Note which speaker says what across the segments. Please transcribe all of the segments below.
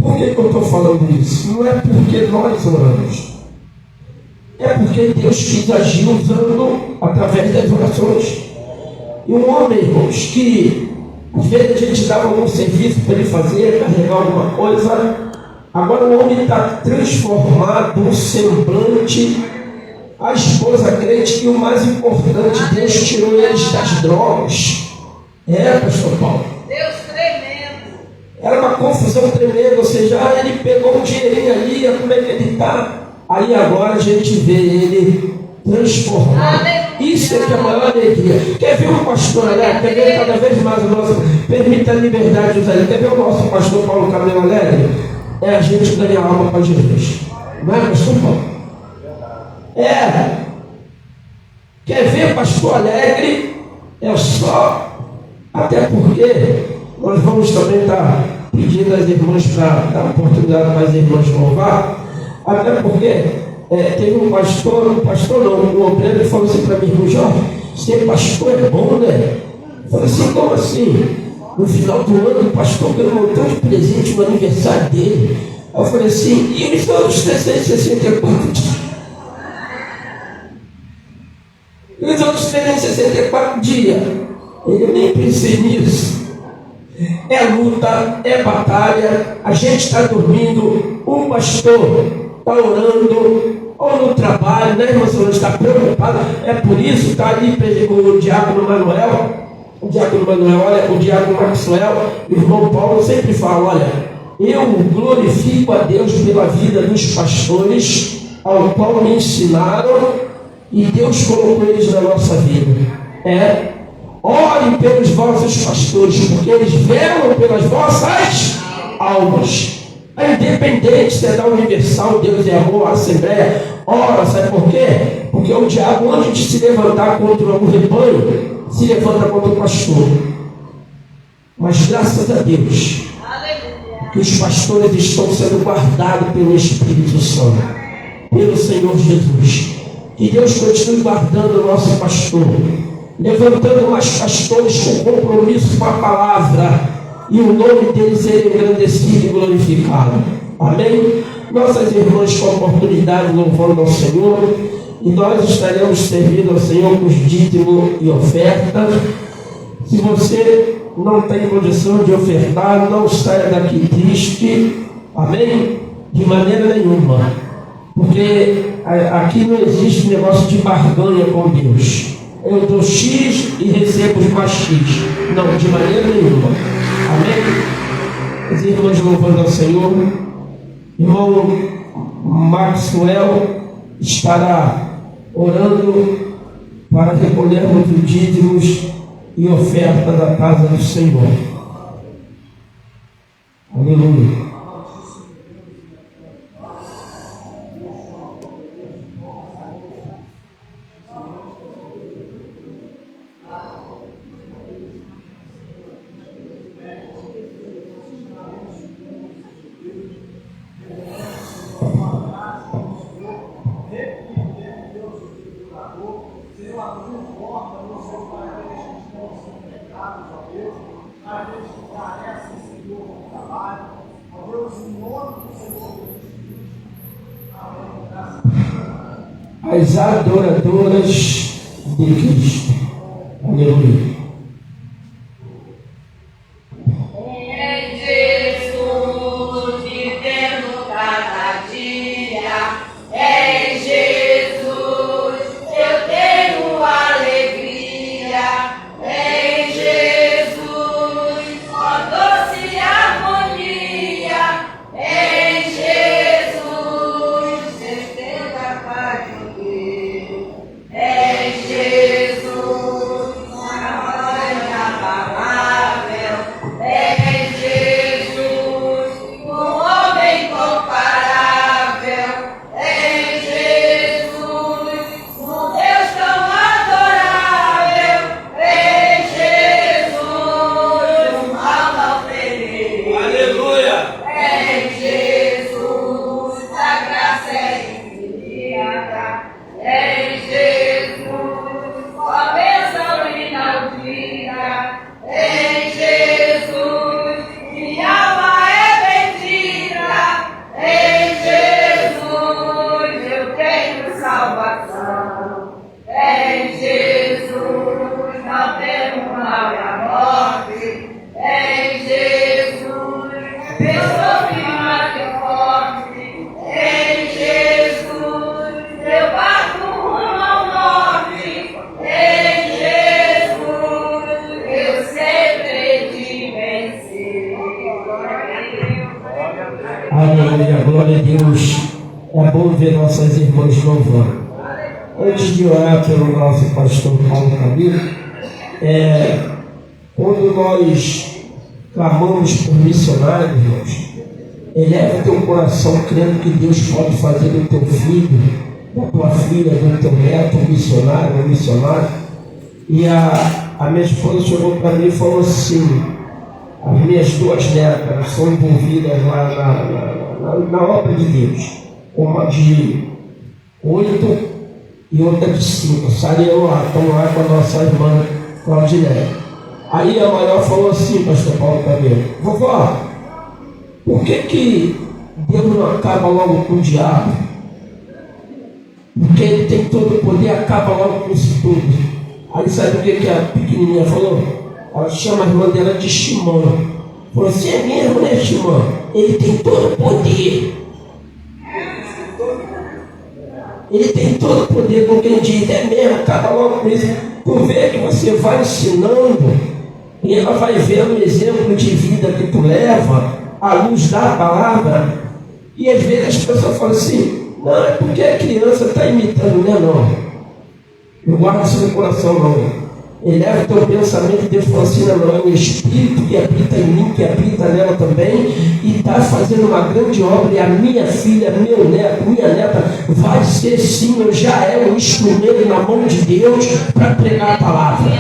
Speaker 1: Por que eu estou falando isso? Não é porque nós oramos. É porque Deus quis agir usando através das orações. E um homem, irmãos, que às vezes a gente dava algum serviço para ele fazer, carregar alguma coisa, agora o homem está transformado, um semblante, a esposa crente, e o mais importante, Deus tirou eles das drogas. Pastor Paulo.
Speaker 2: Deus tremendo.
Speaker 1: Era uma confusão tremenda, ou seja, ele pegou um dinheirinho ali, como é que ele está? Aí agora a gente vê ele transformado. Isso é que é a maior alegria. Quer ver o pastor Alegre? Quer ver cada vez mais o nosso... Permita a liberdade de usar ele. Quer ver o nosso pastor Paulo Camelo Alegre? É a gente ganhar alma para Jesus. Não é, pastor Paulo? Quer ver pastor Alegre? É só... Até porque nós vamos também estar pedindo às irmãs para dar oportunidade para as irmãs louvar. Até porque teve um obreiro que falou assim para mim, irmão Jorge, ser pastor é bom, né? Eu falei assim, como assim? No final do ano o pastor ganhou um montão de presente no aniversário dele. Eu falei assim, e os outros 364 dias? E os outros 364 dias? Ele nem pensei nisso. É luta, é batalha, a gente está dormindo, um pastor está orando, ou no trabalho, né, irmão? Você está preocupado, é por isso que está ali o diácono Manuel, olha, o diácono Maxwell, o irmão Paulo sempre fala, olha, eu glorifico a Deus pela vida dos pastores, ao qual me ensinaram, e Deus colocou eles na nossa vida. Ore pelos vossos pastores, porque eles velam pelas vossas almas. A independência da universal, Deus é amor, a Assembleia, ora, sabe por quê? Porque o diabo, antes de se levantar contra o rebanho, se levanta contra o pastor. Mas graças a Deus, que os pastores estão sendo guardados pelo Espírito Santo, pelo Senhor Jesus. Que Deus continue guardando o nosso pastor, levantando mais pastores com compromisso com a palavra, e o nome deles ser engrandecido e glorificado. Amém? Nossas irmãs com oportunidade louvando ao Senhor, e nós estaremos servindo ao Senhor com dízimo e oferta. Se você não tem condição de ofertar, não saia daqui triste. Amém? De maneira nenhuma. Porque aqui não existe negócio de barganha com Deus. Eu dou X e recebo mais X. Não, de maneira nenhuma. Amém? As irmãs louvando ao Senhor. Irmão Maxwell estará orando para recolhermos os dízimos e oferta da casa do Senhor. Aleluia. As adoradoras de Cristo. Aleluia.
Speaker 2: sofri mais que forte. Em Jesus, eu bato rumo ao norte. Em Jesus, eu sempre te venci.
Speaker 1: Aleluia, glória a Deus. É bom ver nossas irmãs louvando. Antes de orar pelo nosso pastor Paulo Camilo, quando nós clamamos por missionários, irmãos, eleva o teu coração crendo que Deus pode fazer do teu filho, da tua filha, do teu neto, um missionário, um missionário. E a minha esposa chegou para mim e falou assim: as minhas duas netas são envolvidas lá na obra de Deus, uma de 8 e outra de 5, saíram lá, estão lá com a nossa irmã Claudinete. Aí a maior falou assim, pastor Paulo Camilo: vovó, por que Deus não acaba logo com o diabo? Porque ele tem todo o poder, acaba logo com isso tudo. Aí sabe o que a pequenininha falou? Ela chama a irmã dela de Shimon. Falou assim: é mesmo, né, Shimon? Ele tem todo o poder. Ele tem todo o poder, com quem diz, é mesmo, acaba logo com isso. Tu vê que você vai ensinando, e ela vai vendo o exemplo de vida que tu leva, à luz da palavra. E às vezes as pessoas falam assim: não, é porque a criança está imitando, né? Não. Não guarda isso no coração, não. Eleva o teu pensamento, Deus fala assim: não, é o Espírito que habita em mim, que habita nela também, e está fazendo uma grande obra, e a minha filha, meu neto, minha neta, vai ser sim, eu já é um instrumento na mão de Deus para pregar a palavra.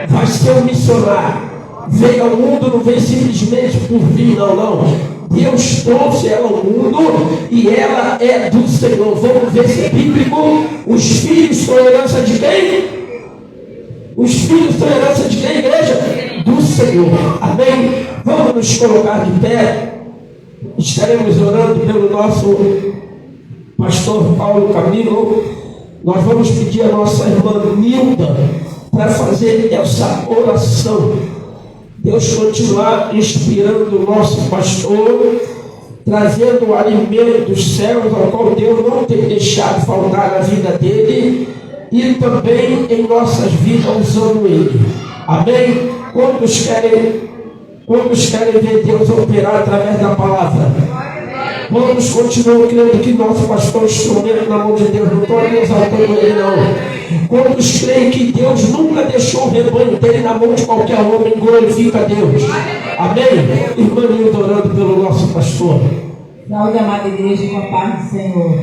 Speaker 1: Vai ser um missionário. Veio ao mundo, não veio simplesmente por vir, não. Deus trouxe ela ao mundo e ela é do Senhor. Vamos ver se é bíblico. Os filhos são herança de quem? Os filhos são herança de quem, igreja? Do Senhor. Amém? Vamos nos colocar de pé. Estaremos orando pelo nosso pastor Paulo Camilo. Nós vamos pedir a nossa irmã Nilda para fazer essa oração. Deus continuar inspirando o nosso pastor, trazendo o alimento dos céus, ao qual Deus não tem deixado faltar na vida dele, e também em nossas vidas usando ele. Amém? Quantos querem ver Deus operar através da palavra? Vamos continuar crendo que nosso pastor é um instrumento na mão de Deus, não estou exaltando ele não. Quantos creem que Deus nunca deixou o rebanho dele na mão de qualquer homem? Glorifica a Deus. Amém? Irmã Nilda orando pelo nosso pastor.
Speaker 3: Saúde, amada igreja, com a paz do Senhor.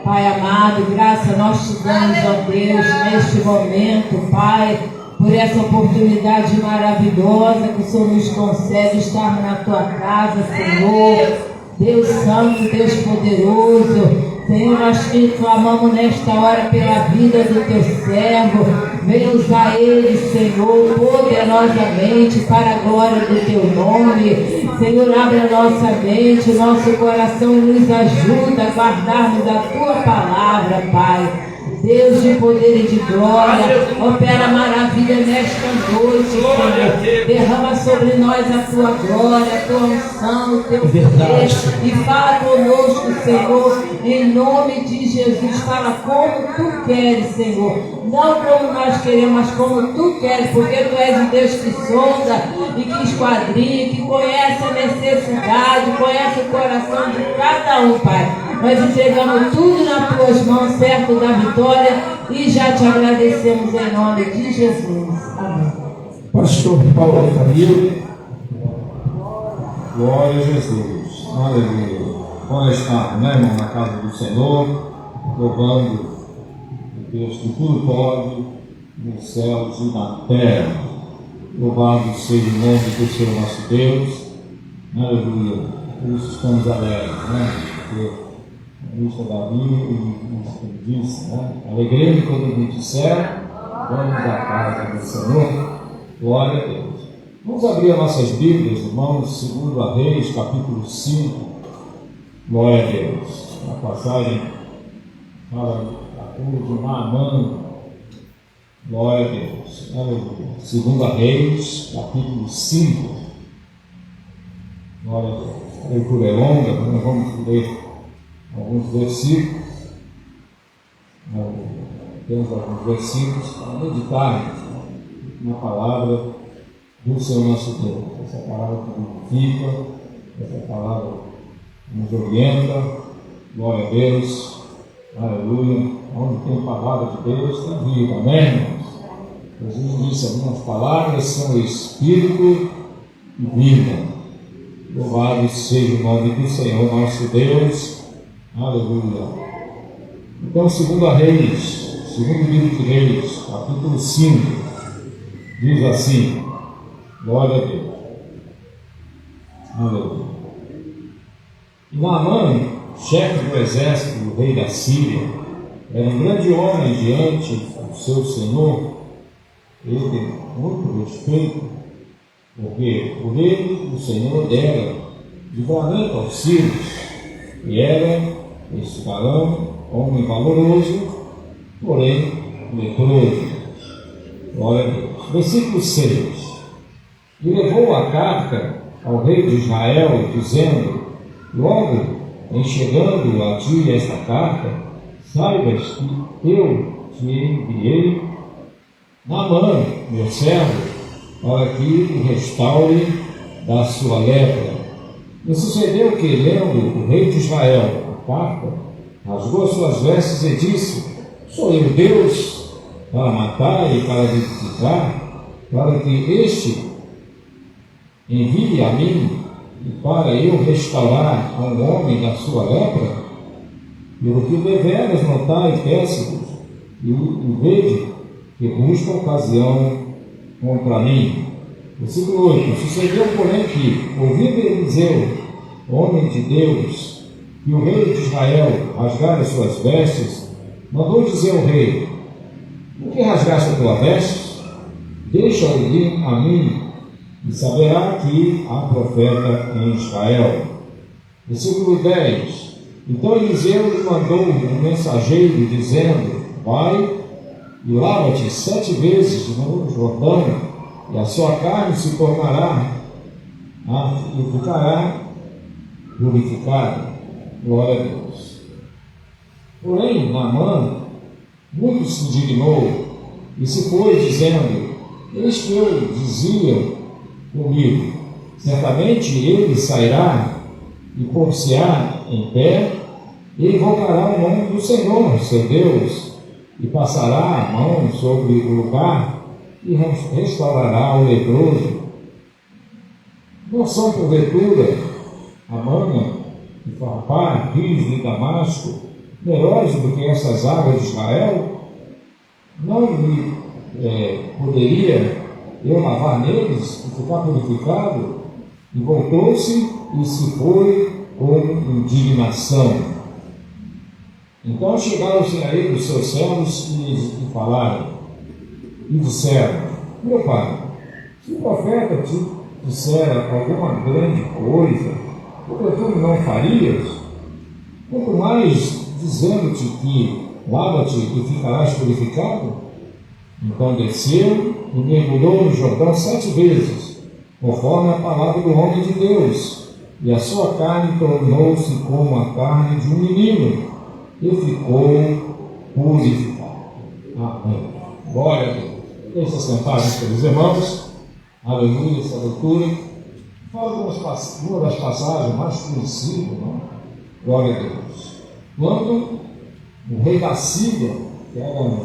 Speaker 3: Pai amado, graça nós te damos, ó Deus, neste momento, Pai, por essa oportunidade maravilhosa que o Senhor nos concede estarmos na tua casa, Senhor. Deus Santo, Deus Poderoso, Senhor, nós te clamamos nesta hora pela vida do teu servo. Venha usar ele, Senhor, poderosamente para a glória do teu nome. Senhor, abre a nossa mente, nosso coração e nos ajuda a guardarmos a tua palavra, Pai. Deus de poder e de glória, opera maravilha nesta noite, Senhor. Derrama sobre nós a tua glória, a tua unção, o teu poder. E fala conosco, Senhor, em nome de Jesus. Fala como tu queres, Senhor. Não como nós queremos, mas como tu queres, porque tu és o Deus que sonda e que esquadrinha, que conhece a necessidade, conhece o coração de cada um, Pai. Nós entregamos tudo nas tuas mãos, certo da vitória, e já te agradecemos em nome de Jesus. Amém.
Speaker 1: Pastor Paulo Camilo.
Speaker 4: Glória a Jesus. Aleluia. Bom estar, né, irmão, na casa do Senhor, louvando o Deus que tudo pode, nos céus e na terra. Louvado seja o nome do Senhor nosso Deus. Aleluia. Por isso estamos alegres, né? Porque a lista da Bíblia diz, né? Alegrei-me quando me disseram, vamos à casa do Senhor. Glória a Deus. Vamos abrir as nossas Bíblias, irmãos, 2 Reis, capítulo 5. Glória a Deus. A passagem fala da cura de Naamã. Glória a Deus. Aleluia. 2 Reis, capítulo 5. Glória a Deus. A leitura é longa, mas nós vamos ler alguns versículos. Temos alguns versículos para meditarmos na palavra do Senhor nosso Deus. Essa palavra que vivifica, essa palavra que nos orienta. Glória a Deus. Aleluia. Onde tem palavra de Deus, tem vida. Amém, irmãos? Jesus disse: as minhas palavras são espírito e vida. Louvado seja o nome do Senhor nosso Deus. Aleluia. Então, segundo Reis, segundo livro de Reis, capítulo 5, diz assim: glória a Deus. Aleluia. E Naamã, chefe do exército do rei da Síria, era um grande homem diante do seu senhor. Ele tem muito respeito, porque o rei, o Senhor, dera livramento aos sírios, e era esse varão, homem valoroso, porém leproso. Glória a Deus. Versículo 6. E levou a carta ao rei de Israel, dizendo: logo em chegando a ti esta carta, saibas que eu te enviei Naamã, meu servo, para que o restaure da sua lepra. E sucedeu que, lendo o rei de Israel a carta, rasgou suas vestes e disse: sou eu Deus para matar e para vivificar, para que este envie a mim e para eu restaurar a um homem da sua lepra? Pelo que deveras notar e peço-vos, e vede que busca ocasião contra mim. Versículo 8. Sucedeu, porém, que, ouvindo Eliseu, homem de Deus, que o rei de Israel rasgara suas vestes, mandou dizer ao rei: por que rasgaste a tua veste? Deixa-o ir a mim, e saberá que há profeta em Israel. Versículo 10. Então Eliseu lhe mandou um mensageiro, dizendo: vai e lava-te 7 vezes no Jordão, e a sua carne se tornará e ficará purificada. Glória a Deus. Porém, Naamã muito se indignou e se foi, dizendo: eis que eu dizia comigo, certamente ele sairá e pôr-se-á em pé e invocará o nome do Senhor, seu Deus, e passará a mão sobre o lugar e restaurará o leproso. Não são, porventura, Amana e Farpar, rios de Damasco, melhores do que essas águas de Israel? Não me poderia eu lavar neles e ficar purificado? E voltou-se e se foi com indignação. Então chegaram-se a ele os seus servos e lhe falaram, e disseram: meu pai, se o profeta te dissera alguma grande coisa, porventura não farias? Quanto mais dizendo-te que lava-te e ficarás purificado? Então desceu e mergulhou no Jordão 7 vezes, conforme a palavra do homem de Deus, e a sua carne tornou-se como a carne de um menino, e ficou purificado. Amém. Glória a Deus. Deixa sentar, meus queridos irmãos. Aleluia, essa leitura. Fala de uma das passagens mais conhecidas, não? Glória a Deus. Quando o rei da Síria, que era um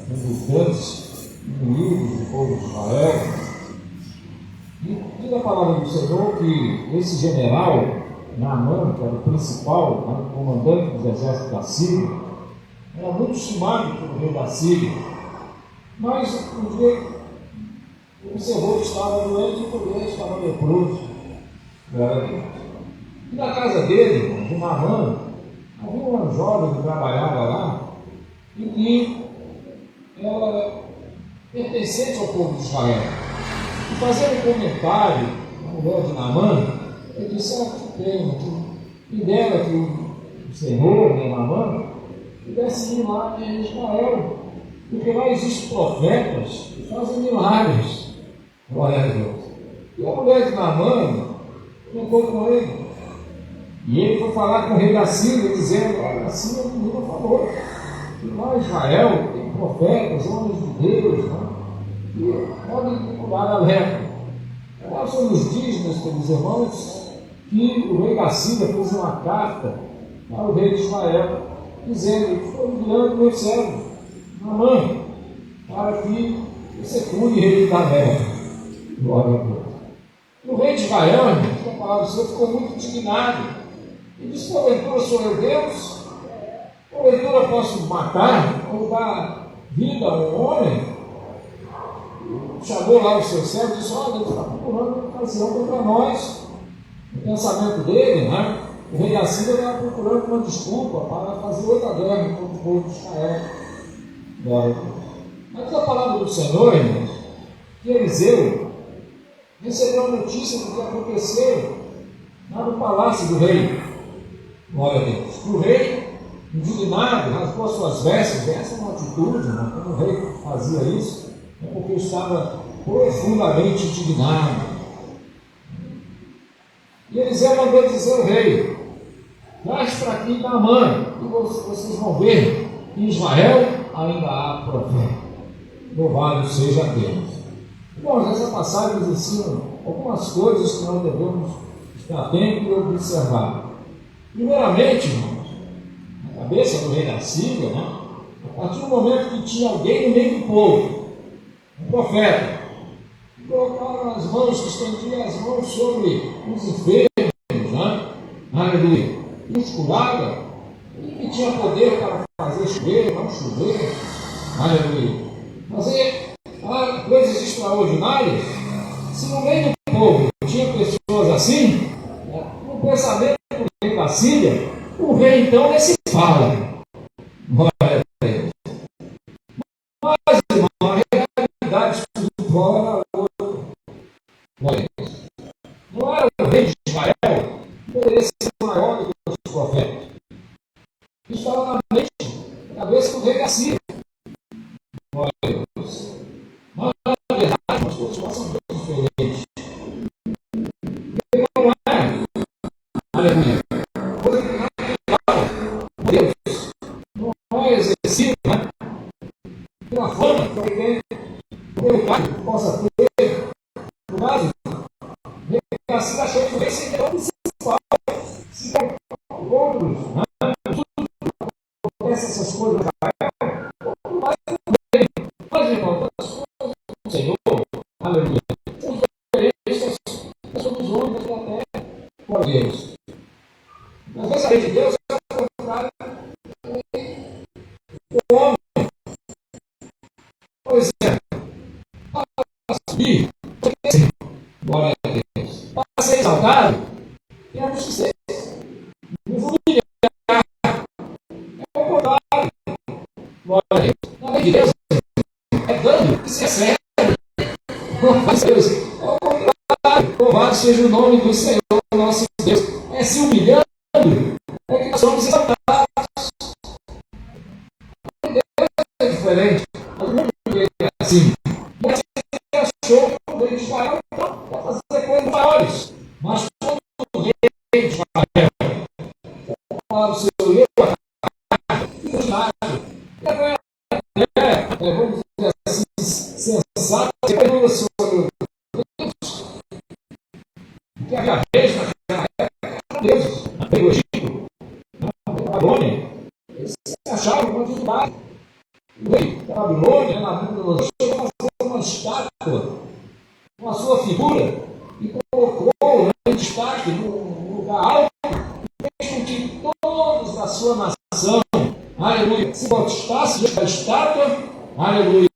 Speaker 4: dos grandes inimigos do povo de Israel, diz a palavra do Senhor que esse general Naamã, que era o principal, comandante dos exércitos da Síria, era muito estimado pelo rei da Síria, mas um dia observou que estava doente e por ele estava leproso. E na casa dele, de Naamã, havia uma jovem que trabalhava lá e que ela era pertencente ao povo de Israel. E fazendo um comentário, a mulher de Naamã, ele disse: que pena, que dera que o Senhor, Naamã, pudesse ir lá em Israel, porque lá existem profetas que fazem milagres. Glória a Deus. E a mulher de Naamã, Tentou com ele. E ele foi falar com o rei da Síria, dizendo: olha, a Síria menina falou que lá em Israel tem profetas, homens de Deus, né, que podem curar a lepra. A Bíblia nos diz, meus queridos irmãos, que o rei da Síria fez uma carta para o rei de Israel, dizendo: estou enviando meu servo, Naamã, para que você cure ele da lepra. Glória a Deus. O rei de Israel, a palavra do Senhor, ficou muito indignado. E disse: porventura sou eu Deus? Porventura posso matar ou dar vida a um homem? Chamou lá o seu servo e disse: olha, ele está procurando uma ocasião contra nós. O pensamento dele, né? O rei da Síria estava procurando uma desculpa para fazer outra guerra contra o povo de Israel. Mas a palavra do Senhor, irmãos, que Eliseu recebeu a notícia do que aconteceu lá no palácio do rei. Glória a Deus. O rei, indignado, rasgou as suas vestes. Essa é uma atitude, né? Quando o rei fazia isso, é porque estava profundamente indignado. E Eliseu mandou dizer ao rei: traz para aqui Naamã, e vocês vão ver que em Israel ainda há profeta. Louvado seja Deus. Bom, essa passagem nos ensina algumas coisas que nós devemos estar atentos e observar. Primeiramente, irmãos, na cabeça do rei da Síria, né, a partir do momento que tinha alguém no meio do povo, um profeta, que colocaram as mãos, que estendia as mãos sobre os enfermos, né, aleluia, e os curava, e que tinha poder para fazer chover, não chover, aleluia, fazer coisas extraordinárias. Se no meio do povo tinha pessoas assim, no pensamento do rei da Síria, o rei então nem se fala. Glória a Deus. Mas, irmão, a realidade espiritual era outra. Glória a Deus. Não era o rei de Israel que poderia ser maior do que os profetas. Isso estava na mente, na cabeça do rei da Síria. Glória a Deus. Mas, na verdade, nós todos nós somos diferentes. Não é. Aleluia. Deus não é exercido, né? Pela forma que alguém, pelo pai, possa ter. No caso, a Síria achou que o rei seria o principal. Se outros, né? Acontecem essas coisas no Israel, mas também. Mas, irmão, as coisas do Senhor, aleluia, são diferentes das soluções da terra. Por Deus. Às vezes a lei de Deus é o contrário do homem. Por exemplo, para subir, glória a Deus, para ser exaltado, temos que ser nos humilhar. É o contrário. Glória a Deus. Na lei de Deus é dando que se recebe. Glória a Deus. É o contrário. Louvado seja o nome do Senhor, nosso Deus. É se humilhando, é que nós somos exaltados. É diferente. O mundo é assim. E assim ele achou que o rei de Israel para fazer coisas maiores. Mas quando o rei de Israel fala o seu eu, vamos dizer assim, sensato, você pergunta sobre Deus, que havia reis naquela época, Deus, no Egito, na Babilônia, eles se achavam uma divindade. O rei da Babilônia, na Bíblia, chegou a fazer uma estátua com a sua figura e colocou em destaque no lugar alto, fez com que todos da sua nação, aleluia, se botassem diante da estátua, aleluia,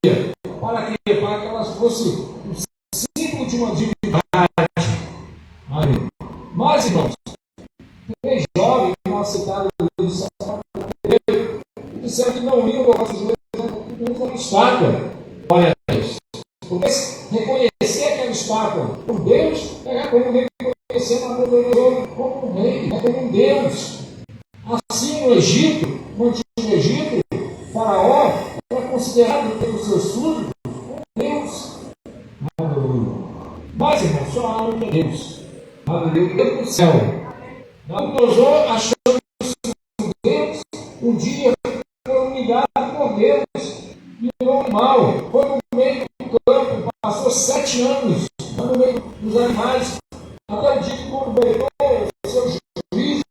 Speaker 4: para que ela fosse um símbolo de uma divindade. Aleluia. Mas, irmãos, três jovens não aceitaram isso, e disseram que não iam louvar os joelhos como estátua. Olha isso. Porque reconhecer aquela estátua por Deus é como reconhecer Nabucodonosor como um rei, é como um Deus. Assim, no Egito, no Antigo Egito, Faraó era considerado pelos seus súditos um Deus. Aleluia. Mas, irmão, só há um Deus.
Speaker 1: aleluia, Deus do céu. Nabucodonosor, achando Deus, um dia foi humilhado por Deus, virou mal, foi no meio do campo, passou 7 anos no meio dos animais, até o dia que completou o seu juízo,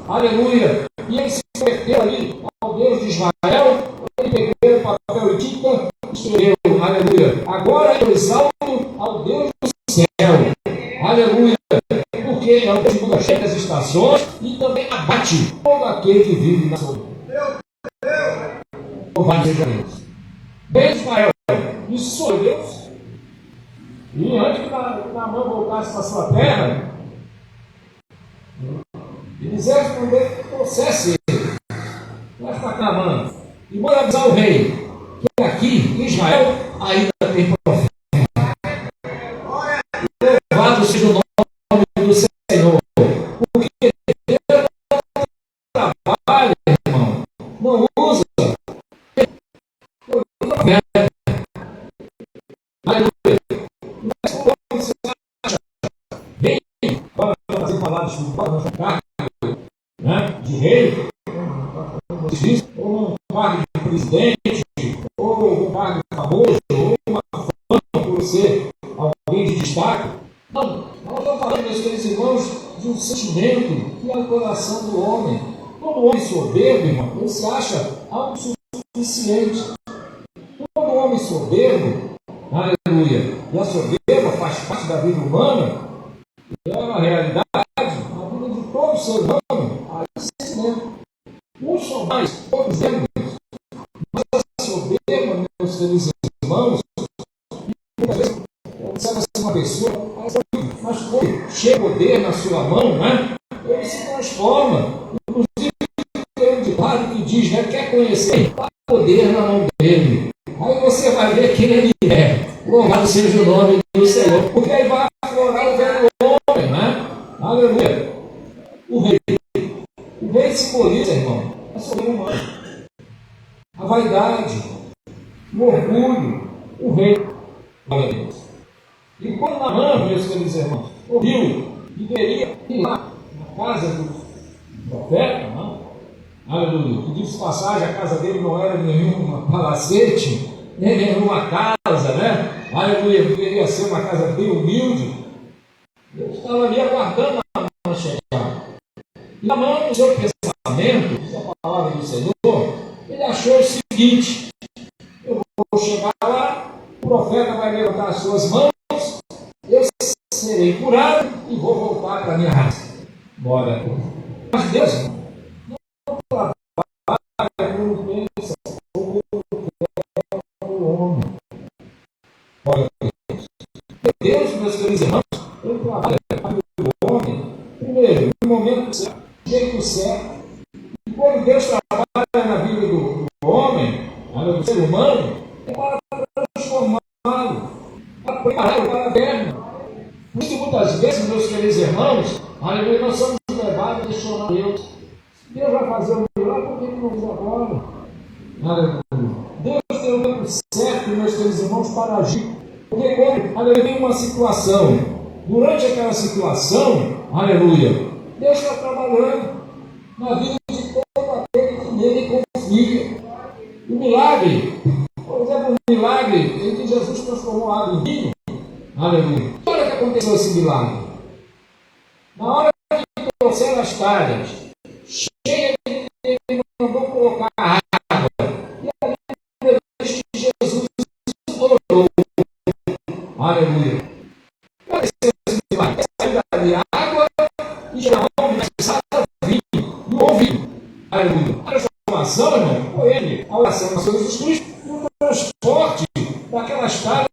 Speaker 1: aleluia, e ele se converteu ali ao Deus de Israel, ele pegou o papel e tinta e escreveu, aleluia, agora eu exalto ao Deus do céu, aleluia, porque é o Deus que muda as estações e também abate todo aquele que vive na sua vida. Louvado seja Deus. Bem, Israel, isso sou Deus. E antes que Naamã voltasse para a sua terra, eles respondeu que trouxesse ele. Vai para Naamã e manda avisar o rei que aqui em Israel ainda tem profeta. Louvado seja o nome do Senhor. Porque Deus não trabalha, irmão, não usa profeta. Aleluia. Mas como você acha? Bem, para fazer palavras de rei, ou um cargo de presidente, ou um cargo famoso, ou uma fama por ser alguém de destaque. Não, nós estamos falando, meus queridos irmãos, de um sentimento que é o coração do homem. Todo homem soberbo, irmão, ele se acha autossuficiente. Todo homem soberbo, aleluia, e a soberba faz parte da vida humana, é uma realidade na vida de todo ser humano, aí sim mesmo. Uns são mais, outros menos, mas a soberba, meus queridos irmãos, muitas vezes observa-se uma pessoa, mas foi cheio de poder na sua mão, né? Ele se transforma. Inclusive, tem um ditado que diz, né? Quer conhecer? Há poder na mão dele. Aí você vai ver quem ele é. Louvado seja o nome do Senhor. Porque aí vai aflorar o velho homem, né? Aleluia. O rei simboliza, irmão, a soberba humana. A vaidade, o orgulho, o rei. Glória a Deus. E quando Naamã, meus queridos irmãos, ouviu e queria ir lá na casa do profeta, não? Aleluia, que diz passagem, a casa dele não era nenhuma palacete, nem nenhuma casa, né? Aleluia, deveria ser uma casa bem humilde. Ele estava ali aguardando a chegar. E Naamã, no seu pensamento, diz a palavra do Senhor, ele achou o seguinte: eu vou chegar lá, o profeta vai levantar as suas mãos, eu serei curado e vou voltar para a minha raça. Bora. Mas Deus não trabalha como pensa o homem. Bora. Deus, meus queridos irmãos, ele trabalha com o homem, primeiro, no momento certo, no jeito certo. E quando Deus trabalha na vida do homem, do ser humano, é para transformá-lo, para prepará-lo para a terra. Por isso, muitas vezes, meus queridos irmãos, aleluia, nós somos levados a questionar Deus. Deus vai fazer um milagre, por que ele não fez agora? Aleluia. Deus tem o tempo certo, meus queridos irmãos, para agir. Porque quando, aleluia, tem uma situação, durante aquela situação, aleluia, Deus está trabalhando na vida de todo aquele que nele confia. O milagre, por exemplo, o milagre em que Jesus transformou água em vinho, aleluia. Na hora que aconteceu esse milagre, na hora que trouxeram as talhas, cheia de ele mandou colocar a água, e ali depois que Jesus orou, aleluia. Aconteceu esse milagre, saiu dali água e já não precisava vinho, não houve vinho, aleluia. A transformação, irmão, foi ele, a oração do Senhor Jesus Cristo, e o transporte daquelas talhas,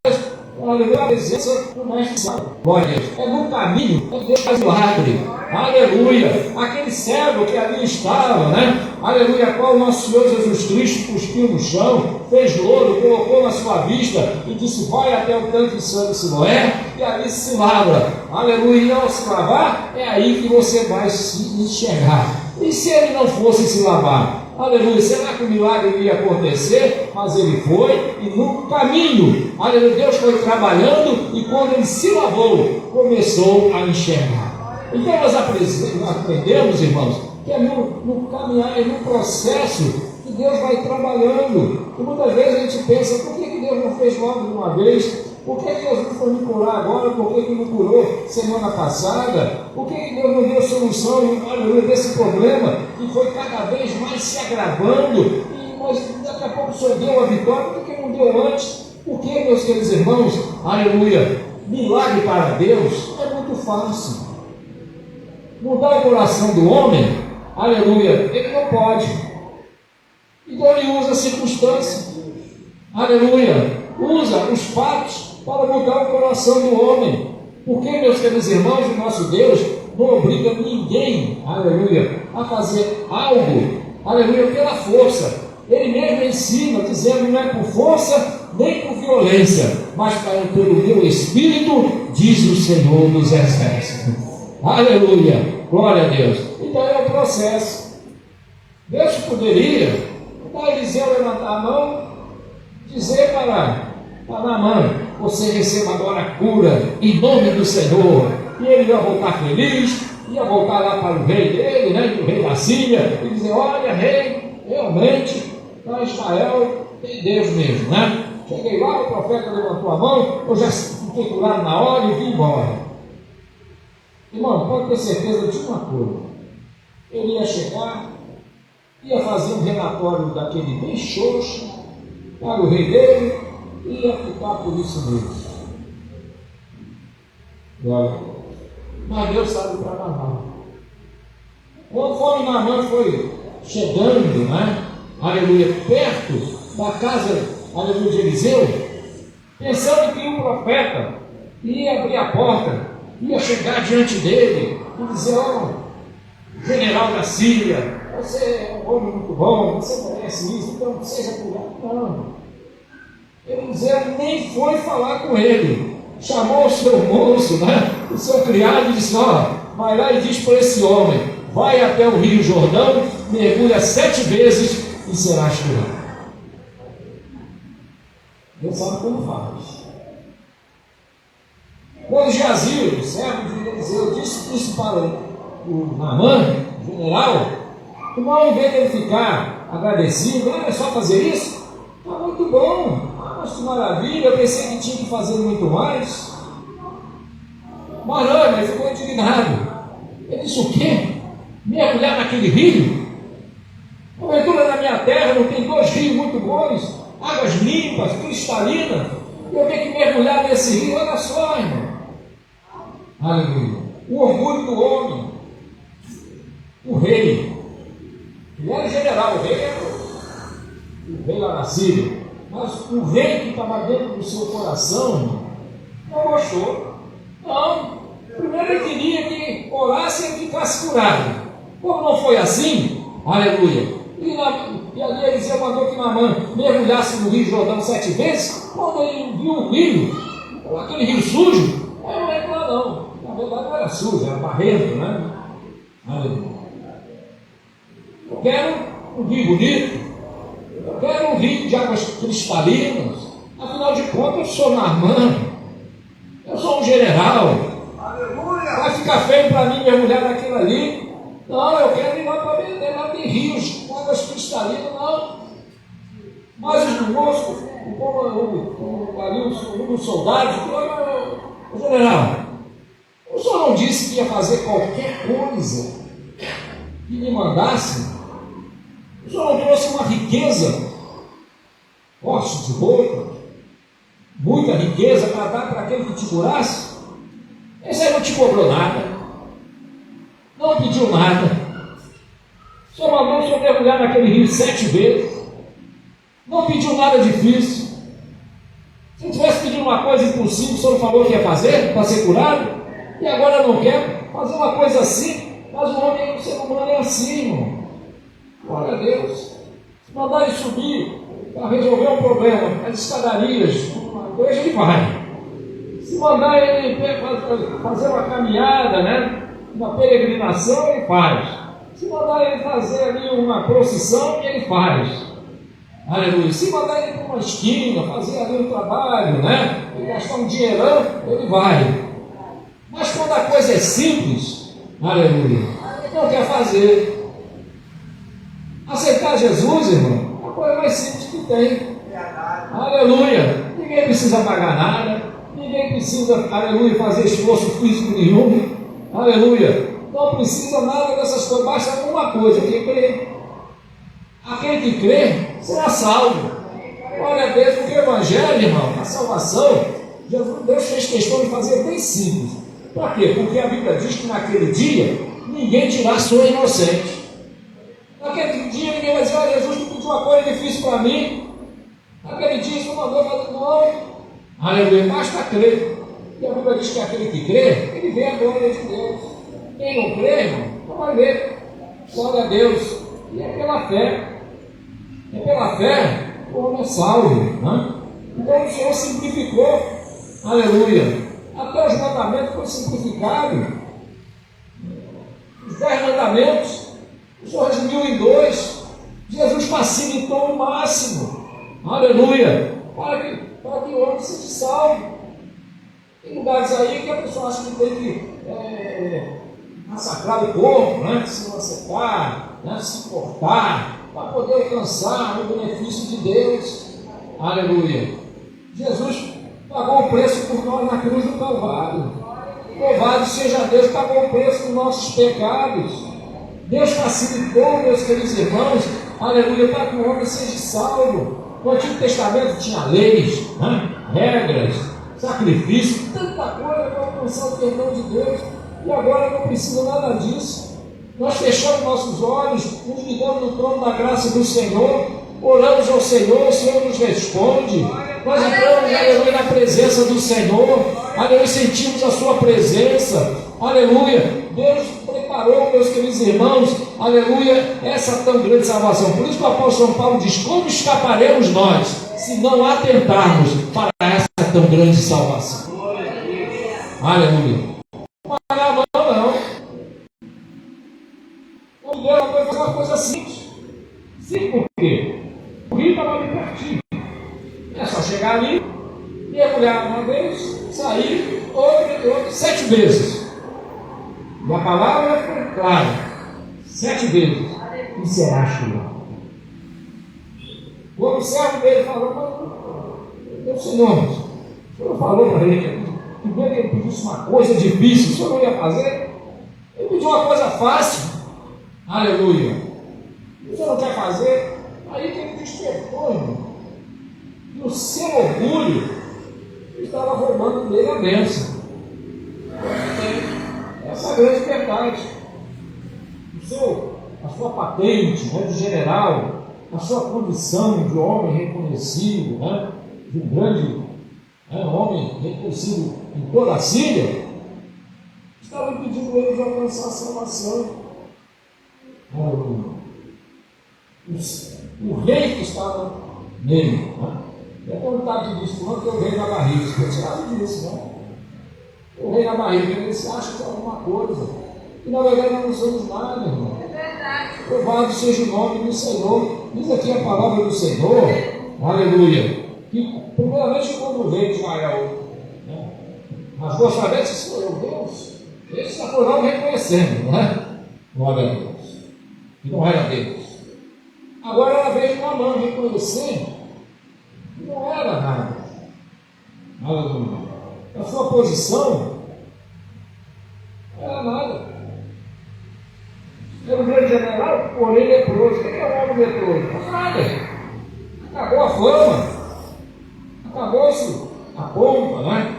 Speaker 1: aleluia, a presença do Mestre Santo. Glória a Deus. É no caminho que Deus faz milagre. Aleluia. Aquele cego que ali estava, né? Aleluia, a qual o nosso Senhor Jesus Cristo cuspiu no chão, fez louro, colocou na sua vista e disse: vai até o tanque de sangue de Siloé e ali se lavra. Aleluia. E ao se lavar, é aí que você vai se enxergar. E se ele não fosse se lavar? Aleluia, será que o milagre iria acontecer? Mas ele foi, e no caminho, aleluia, Deus foi trabalhando, e quando ele se lavou, começou a enxergar. Então nós aprendemos, irmãos, que é no caminhar, é no processo que Deus vai trabalhando. E muitas vezes a gente pensa, por que Deus não fez logo de uma vez? Por que Deus não foi me curar agora? Por que não curou semana passada? Por que Deus não deu solução desse problema que foi cada vez mais se agravando? Mas daqui a pouco o Senhor deu a vitória, por que não deu antes? Porque, meus queridos irmãos, aleluia, milagre para Deus é muito fácil. Mudar o coração do homem, aleluia, ele não pode. Então ele usa a circunstância, aleluia, usa os fatos para mudar o coração do homem. Porque, meus queridos irmãos, o nosso Deus não obriga ninguém, aleluia, a fazer algo, aleluia, pela força. Ele mesmo ensina, dizendo, não é por força, nem por violência, mas pelo meu Espírito, diz o Senhor dos Exércitos. Aleluia, glória a Deus. Então é o processo. Deus poderia, para Eliseu levantar a mão, dizer para Naamã, você receba agora a cura, em nome do Senhor. E ele ia voltar feliz, ia voltar lá para o rei dele, né, o rei da Síria, e dizer, olha rei, realmente, para Israel tem Deus mesmo, né? Cheguei lá, o profeta levantou a mão, eu já fiquei curado na hora e vim embora. Irmão, pode ter certeza de uma coisa, ele ia chegar, ia fazer um relatório daquele bem xoxo para o rei dele, e ia ficar por isso mesmo. Mas Deus sabe trabalhar. Conforme Naamã foi chegando, né? Aleluia, perto da casa, aleluia, de Eliseu, pensando que o profeta ia abrir a porta, ia chegar diante dele e dizer, general da Síria, você é um homem muito bom, você merece isso, então seja curado. Não. Eliseu nem foi falar com ele, chamou o seu moço, né, o seu criado, e disse, vai lá e diz para esse homem, vai até o Rio Jordão, mergulha 7 vezes e serás curado. Deus sabe como faz. Quando Geazi, o servo de Eliseu, disse isso para o Naamã, o general, o mal, em vez de ele ficar agradecido, é só fazer isso? Está muito bom, mas que maravilha, eu pensei que tinha que fazer muito mais. Mas não, ele ficou indignado. Ele disse, o quê? Mergulhar naquele rio? Porventura na minha terra não tem 2 rios muito bons, águas limpas, cristalinas, e eu tenho que mergulhar nesse rio. Olha só, irmão. Aleluia. O orgulho do homem. O rei. Ele era general, o rei era o rei lá na Síria. Mas o rei que estava dentro do seu coração não gostou. Não. Primeiro ele queria que orasse e ficasse curado. Como não foi assim, aleluia. E ali Eliseu mandou que Naamã mergulhasse no Rio Jordão 7 vezes. Quando ele viu o rio, aquele rio sujo, não é lá não. Na verdade não era sujo, era barrento, né? Aleluia. Eu quero um rio bonito, eu quero um rio de águas cristalinas. Afinal de contas, eu sou Naamã, eu sou um general. Aleluia. Vai ficar feio para mim mergulhar naquilo ali. Não, eu quero ir lá para vender, lá tem rios, águas cristalinas, não. Mas os moços, os soldados, o general, o senhor não disse que ia fazer qualquer coisa que me mandasse? O senhor não trouxe uma riqueza, postes de roupa, muita riqueza para dar para aquele que te curasse? Esse aí não te cobrou nada. Não pediu nada. Só mandou o senhor mergulhar naquele rio 7 vezes. Não pediu nada difícil. Se tivesse pedido uma coisa impossível, o senhor não falou que ia fazer para ser curado? E agora não quer fazer uma coisa assim? Mas o homem, o ser humano é assim, irmão. Glória a Deus. Se mandar ele subir para resolver um problema, as escadarias, uma coisa, ele vai. Se mandar ele fazer uma caminhada, né? Uma peregrinação, ele faz. Se mandar ele fazer ali uma procissão, ele faz. Aleluia. Se mandar ele para uma esquina, fazer ali um trabalho, né? Ele gastar um dinheirão, ele vai. Mas quando a coisa é simples, Aleluia. Não quer fazer. Aceitar Jesus, irmão, é a coisa mais simples que tem. Aleluia. Ninguém precisa pagar nada. Ninguém precisa, aleluia, fazer esforço físico nenhum. Aleluia. Não precisa nada dessas coisas. Basta uma coisa, que crê. Aquele que crê será salvo. Glória a Deus, porque o Evangelho, irmão, a salvação, Deus fez questão de fazer bem simples. Para quê? Porque a Bíblia diz que naquele dia ninguém dirá sou inocente. Naquele dia ninguém vai dizer, Jesus, tu pediu uma coisa difícil para mim. Naquele dia isso mandou fazer, não. Aleluia, basta crer. E a Bíblia diz que aquele que crê, ele vê a glória de Deus. Quem não crê, irmão, não vai ver. Glória a Deus. E é pela fé. É pela fé que o homem é salvo. Né? Então o Senhor simplificou. Aleluia. Até os mandamentos foram simplificados. Os 10 mandamentos, o Senhor resumiu em 2. Jesus facilitou o máximo. Aleluia. Para que o homem seja salvo. Tem lugares aí que a pessoa acha que tem que massacrar o corpo, né? Se massacrar, né? Se cortar, para poder alcançar o benefício de Deus. Aleluia. Jesus pagou o preço por nós na cruz do Calvário. Louvado seja Deus, pagou o preço por nossos pecados. Deus facilitou, meus queridos irmãos, aleluia, para que o homem seja salvo. No Antigo Testamento tinha leis, né? Regras, sacrifício, tanta coisa para alcançar o perdão de Deus. E agora não precisa nada disso. Nós fechamos nossos olhos, nos ligamos no trono da graça do Senhor, oramos ao Senhor, o Senhor nos responde. Nós entramos, aleluia, na presença do Senhor, aleluia, sentimos a sua presença, aleluia. Deus preparou, meus queridos irmãos, aleluia, essa tão grande salvação. Por isso que o apóstolo São Paulo diz: como escaparemos nós, se não atentarmos para essa tão grande salvação? Aleluia. Não pagar a mão, não. O Deus vai fazer uma coisa simples. Sim, por quê? O rio estava ali pertinho. É só chegar ali, mergulhar uma vez, sair, outra, 7 vezes. E a palavra foi clara: 7 vezes. E será chuva. O servo dele falou: meu Senhor, o Senhor falou para ele que quando ele pedisse uma coisa difícil, o Senhor não ia fazer. Ele pediu uma coisa fácil. Aleluia. O Senhor não quer fazer. Aí que ele despertou, irmão. E o seu orgulho estava roubando dele a bênção. Essa é a grande verdade. A sua patente, né, de general, a sua condição de homem reconhecido, né, de um grande homem reconhecido em toda a Síria, estava impedindo ele de alcançar a salvação. O rei que estava nele, né? É contado disso, não que o rei na barriga, você tirado disso, né? O rei na barriga, ele se acha que é alguma coisa, e na verdade nós não somos nada, irmão.
Speaker 2: É verdade.
Speaker 1: Louvado seja o nome do Senhor. Diz aqui a palavra do Senhor, aleluia, que primeiramente quando o rei de Israel, né, rasgou sua veste, se foi o Deus, eles já foram reconhecendo, né? Glória a Deus. E não era Deus. Agora ela veio com a mão reconhecendo que não era nada. Aleluia. A sua posição não era nada. Era um grande general, porém leproso. O que é o homem leproso? Nada. Acabou a fama. Acabou-se a pompa, né?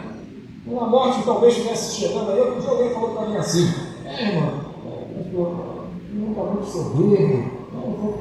Speaker 1: Quando a morte talvez estivesse chegando aí, outro dia alguém falou para mim assim: irmão, não está muito soberbo. Não vou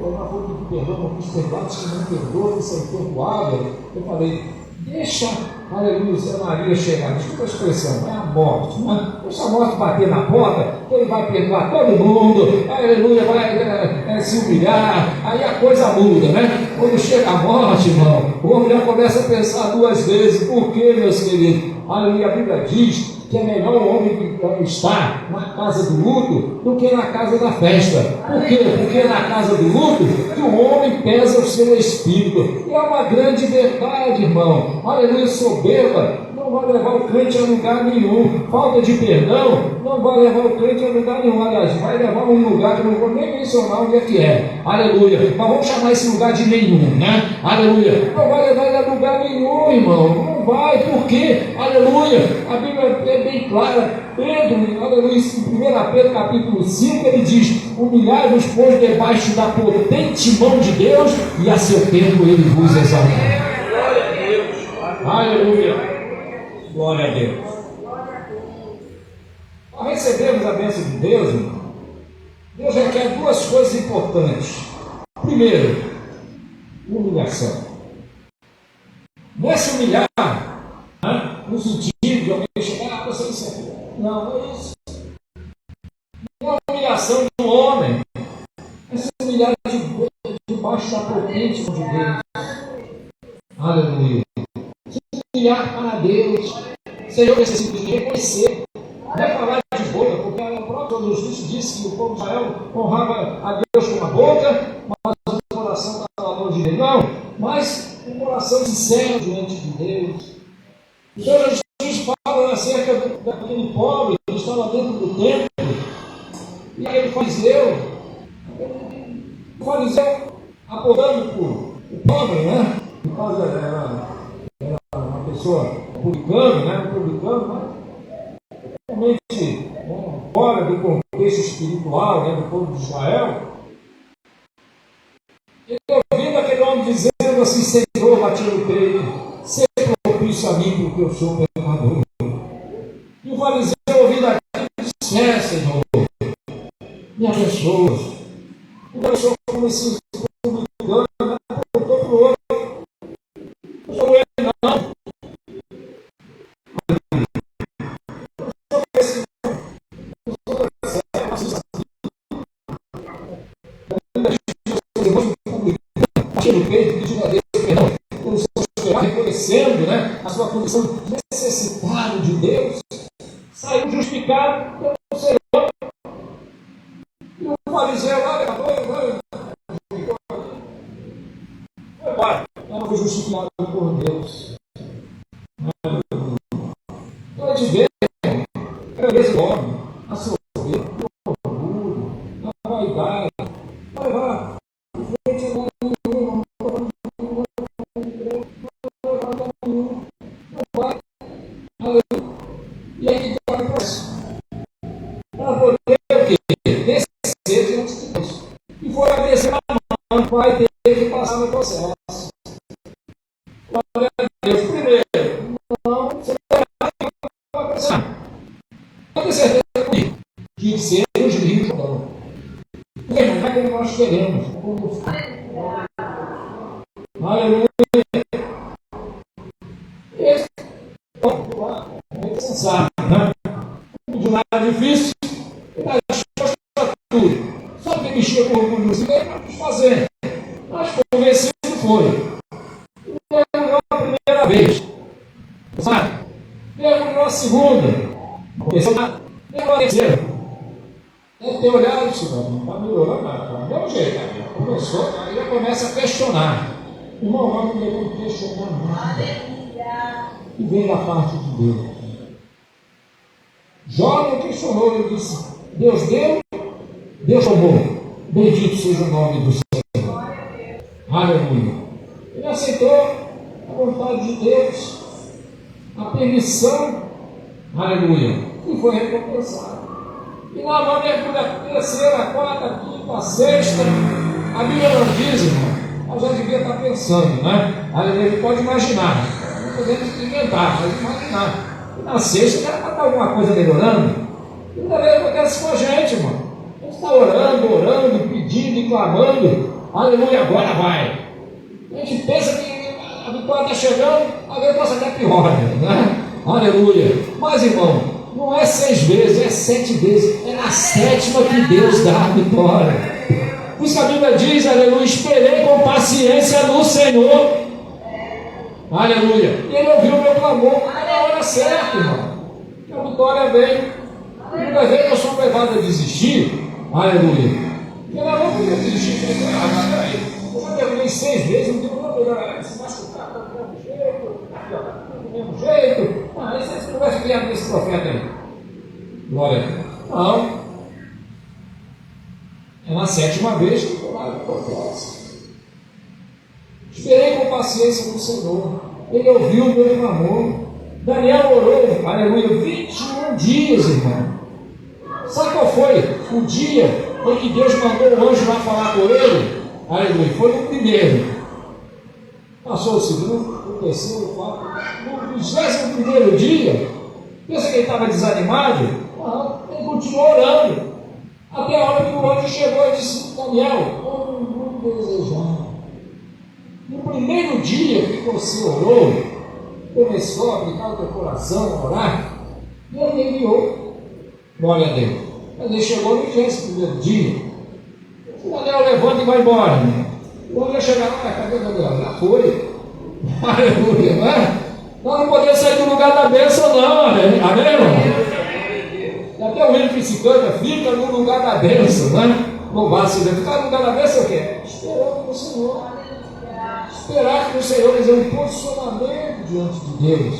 Speaker 1: pedir perdão, não quis perdoar, que não perdoa, isso é imperdoável. Eu falei: deixa, aleluia, Zé Maria chegar. Desculpa a expressão, é a morte, né? Deixa a morte bater na porta, que ele vai perdoar todo mundo, aleluia, vai se humilhar, aí a coisa muda, né? Quando chega a morte, irmão, o homem já começa a pensar 2 vezes. Por quê, meus queridos? Aleluia, a Bíblia diz que é melhor o homem estar na casa do luto do que na casa da festa. Por quê? Porque na casa do luto que o homem pesa o seu espírito. E é uma grande verdade, irmão. Aleluia, soberba não
Speaker 4: vai levar o crente a lugar nenhum. Falta de perdão não vai levar o crente a lugar nenhum. Aliás, vai levar a um lugar que eu não vou nem mencionar onde é que é. Aleluia. Mas vamos chamar esse lugar de nenhum, né? Aleluia. Não vai levar ele a lugar nenhum, irmão. Não vai. Por quê? Aleluia. A Bíblia é bem clara. Pedro, aleluia, em 1 Pedro capítulo 5, ele diz: humilhai-vos, pois, debaixo da potente mão de Deus, e a seu tempo ele vos exaltará. Glória a Deus. Aleluia. Glória a Deus. Para recebermos a bênção de Deus, irmão, Deus requer duas coisas importantes. Primeiro, humilhação. Não é se humilhar, né? No sentido de alguém chegar, você isso aqui. Não, não é isso. Não é a humilhação de um homem. É se humilhar debaixo da potente mão de Deus. Aleluia. Se humilhar para Deus. Senhor, esse simples de reconhecer. Não é falar de boca, porque o próprio Jesus disse que o povo de Israel honrava a Deus com a boca, mas o coração estava longe dele. Não, mas um coração sincero diante de Deus. O Senhor Jesus fala acerca daquele pobre que estava dentro do templo, e aquele fariseu apontando para o pobre, né? No caso era uma pessoa publicano, né? Mas realmente, fora do contexto espiritual, né, do povo de Israel, ele ouvindo aquele homem dizendo assim: Senhor, batendo no peito, seja propício a mim, porque eu sou pecador. E o fariseu ouvindo aquilo disse: Senhor, me abençoa. E a pessoa como esse publicano, apontou para o outro. Não sou ele, não. Reconhecendo, né, a sua condição de necessitado de Deus, saiu justificado pelo Senhor. E o fariseu lá levantou, foi embora. Ela foi justificada por Deus. Então a gente vê a grandeza do homem, a soberba, o orgulho, a vaidade. Vai lá, e aí que está o processo. Para poder o quê? Descer diante de Deus. E for a descer a mão, vai ter que passar no processo. Glória a Deus. Primeiro, não, você vai precisar. Pode ter certeza que ser os livros não. Não é como nós queremos. Aleluia. Esse é sensato, né? Não de nada difícil, está disposto a tudo. Só que mexer com o orgulho do Senhor para fazer. Mas convencido foi. Mergulhou a primeira vez. Sabe? Mergulhou a segunda. Mergulhou a terceira. Deve ter olhado isso, não está melhorando nada. Não deu um jeito. Começou, aí já começa a questionar. Irmão, não devemos questionar nada. E vem da parte de Deus. Jó não questionou, ele disse: Deus deu, Deus tomou. Bendito seja o nome do Senhor. Aleluia. Ele aceitou a vontade de Deus, a permissão, aleluia, e foi recompensado. E lá vai mergulhar a terceira, a quarta, a quinta, a sexta. A Bíblia não diz, irmão, mas já devia estar pensando, né? Aleluia, ele pode imaginar. Não podemos inventar, mas imaginar. E na sexta já está alguma coisa melhorando. E também acontece com a gente, irmão. A gente está orando, pedindo e clamando. Aleluia, agora vai. A gente pensa que a vitória está chegando, agora passa até pior, né? Aleluia. Mas, irmão, não é 6 vezes, é 7 vezes. É na sétima que Deus dá a vitória. Por isso que a Bíblia diz, aleluia, esperei com paciência no Senhor. Aleluia. E ele ouviu o meu clamor na hora certa, irmão. E a vitória veio. E muitas vezes nós somos levados a desistir. Aleluia. E ela não podia desistir. Eu já terminei 6 vezes, não tenho nada melhor. Se machucar, está do mesmo jeito. Do mesmo jeito. vendo esse profeta aí? Glória a Deus. Não. É na 7ª vez que o milagre acontece. Esperei com paciência no Senhor. Ele ouviu o meu clamor. Daniel orou, aleluia, 21 dias, irmão. Sabe qual foi o dia em que Deus mandou o anjo lá falar com ele? Aleluia, foi no primeiro. Passou o segundo, o terceiro, o quarto. No 21º dia, pensa que ele estava desanimado? Não, ele continuou orando. Até a hora que o anjo chegou e disse: Daniel, eu não desejar. No primeiro dia que você orou, começou a aplicar o teu coração, a orar, e ele enviou. Glória a Deus. Mas ele chegou no 21º dia. O Daniel levanta e vai embora. Né? O anjo chegar lá, cadê o Daniel? Já foi. Aleluia, não é? Nós não podemos sair do lugar da bênção, não. Amém, irmão? Até o hino que se canta, fica no lugar da bênção, né? Louvado seja Deus. Ficar no lugar da bênção é o quê? Esperando no Senhor. Esperar que o Senhor nos dê um posicionamento diante de Deus.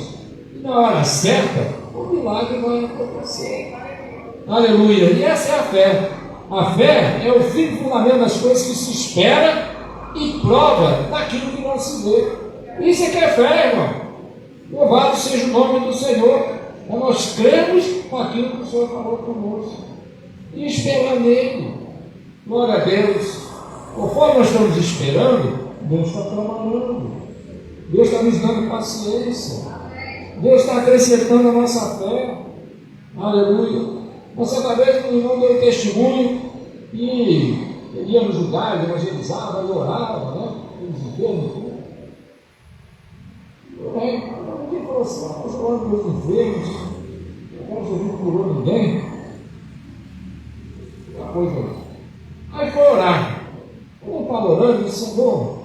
Speaker 4: E na hora certa, o milagre vai acontecer. Aleluia. E essa é a fé. A fé é o fim e fundamento das coisas que se espera e prova daquilo que não se vê. Isso é que é fé, irmão. Louvado seja o nome do Senhor. Nós cremos com aquilo que o Senhor falou conosco e esperar nele. Glória a Deus. Conforme nós estamos esperando, Deus está trabalhando. Deus está nos dando paciência. Deus está acrescentando a nossa fé. Aleluia. Certa vez o irmão deu testemunho e ele ia nos lugares, evangelizava e orava, né? Eles enfermos, tudo. Alguém falou assim: nós oramos pelos enfermos, Jesus não curou ninguém. Uma coisa. Aí foi orar. Quando ele estava orando, ele disse: Senhor,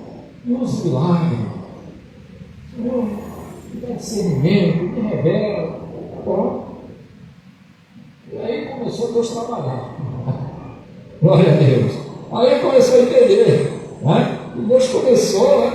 Speaker 4: me use milagre. Senhor, me dá discernimento, me revela. Bom. E aí começou Deus a trabalhar. Glória a Deus. Aí ele começou a entender. Né? E Deus começou a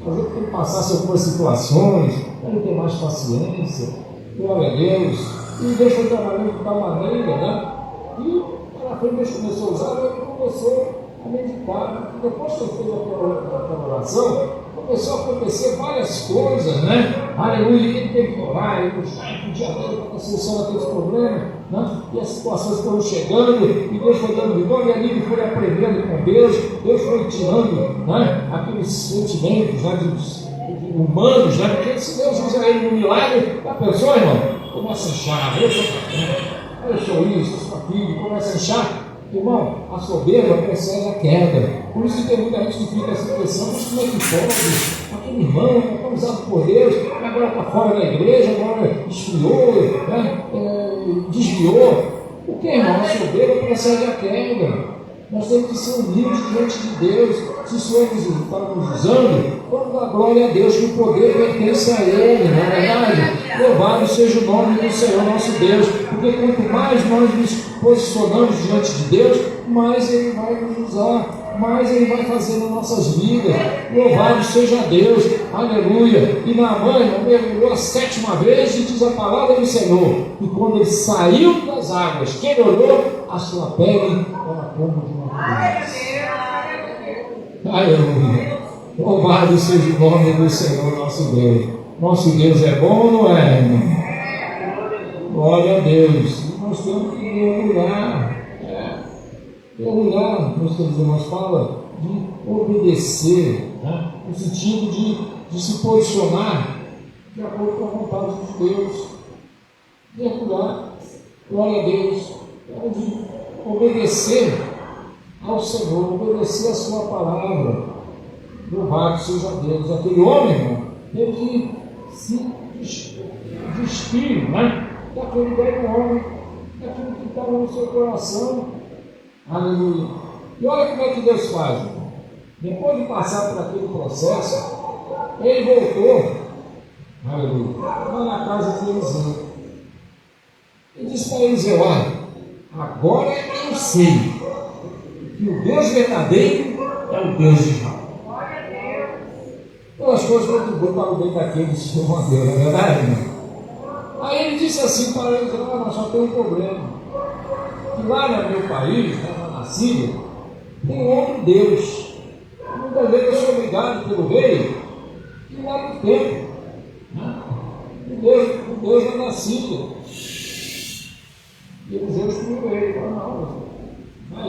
Speaker 4: fazer com que ele passasse algumas situações, para ele ter mais paciência. Glória a Deus. E Deus foi trabalhando de tal maneira, né? E para frente Deus começou a usar, ele começou a meditar. E depois que ele fez aquela oração, começou a acontecer várias coisas, né? Aleluia, ele teve que orar, ele podia ter para solucionar aqueles problemas, né? E as situações foram chegando, e Deus foi dando vitória, e ali ele foi aprendendo com Deus, Deus foi tirando, né? Aqueles sentimentos, né? Humanos, né? Porque se Deus usa ele no milagre, a pessoa, irmão, começa a inchar, eu sou isso, eu sou aquilo, começa a inchar. Irmão, a soberba precede a queda. Por isso que tem muita gente que fica essa pressão: mas como é que pode? Aquele irmão está usado por Deus, agora está fora da igreja, agora esfriou, né? Desviou. O que, irmão? A soberba precede a queda. Nós temos que ser humildes diante de Deus. Se o Senhor está nos usando, vamos dar glória a Deus, que o poder pertence a Ele, não é verdade? Louvado seja o nome do Senhor nosso Deus, porque quanto mais nós nos posicionamos diante de Deus, mais Ele vai nos usar, mais Ele vai fazer nas nossas vidas. Louvado seja Deus, aleluia. E Naamã mergulhou a 7ª vez, e diz a palavra do Senhor, e quando ele saiu das águas, que ele olhou, a sua pele era como de uma criança. Aleluia. Louvado seja o nome do Senhor nosso Deus. Nosso Deus é bom, não é, irmão? Glória a Deus. E nós temos que mergulhar. Mergulhar, como os irmãos falam, de obedecer, né? No sentido de se posicionar de acordo com a vontade de Deus. Mergulhar. Glória a Deus. É de obedecer ao Senhor, obedecer a sua palavra. Louvado seja Deus. Aquele homem, irmão, teve que se despir, né? Daquele velho homem, daquilo que estava no seu coração. Aleluia. E olha como é que Deus faz, irmão. Depois de passar por aquele processo, ele voltou, aleluia, lá na casa de Eliseu. E disse para Eliseu: olha, agora eu sei que o Deus verdadeiro é o Deus de Israel. Pelas coisas contribuem para o bem daqueles que amam a Deus, não é verdade, irmão? Aí ele disse assim para eles: mas só tem um problema. Que lá no meu país, na Síria, tem um homem de Deus. Muitas vezes eu sou obrigado pelo rei e lá no tempo. O Deus lá na Síria. E eles excluíram ele. Falaram: não,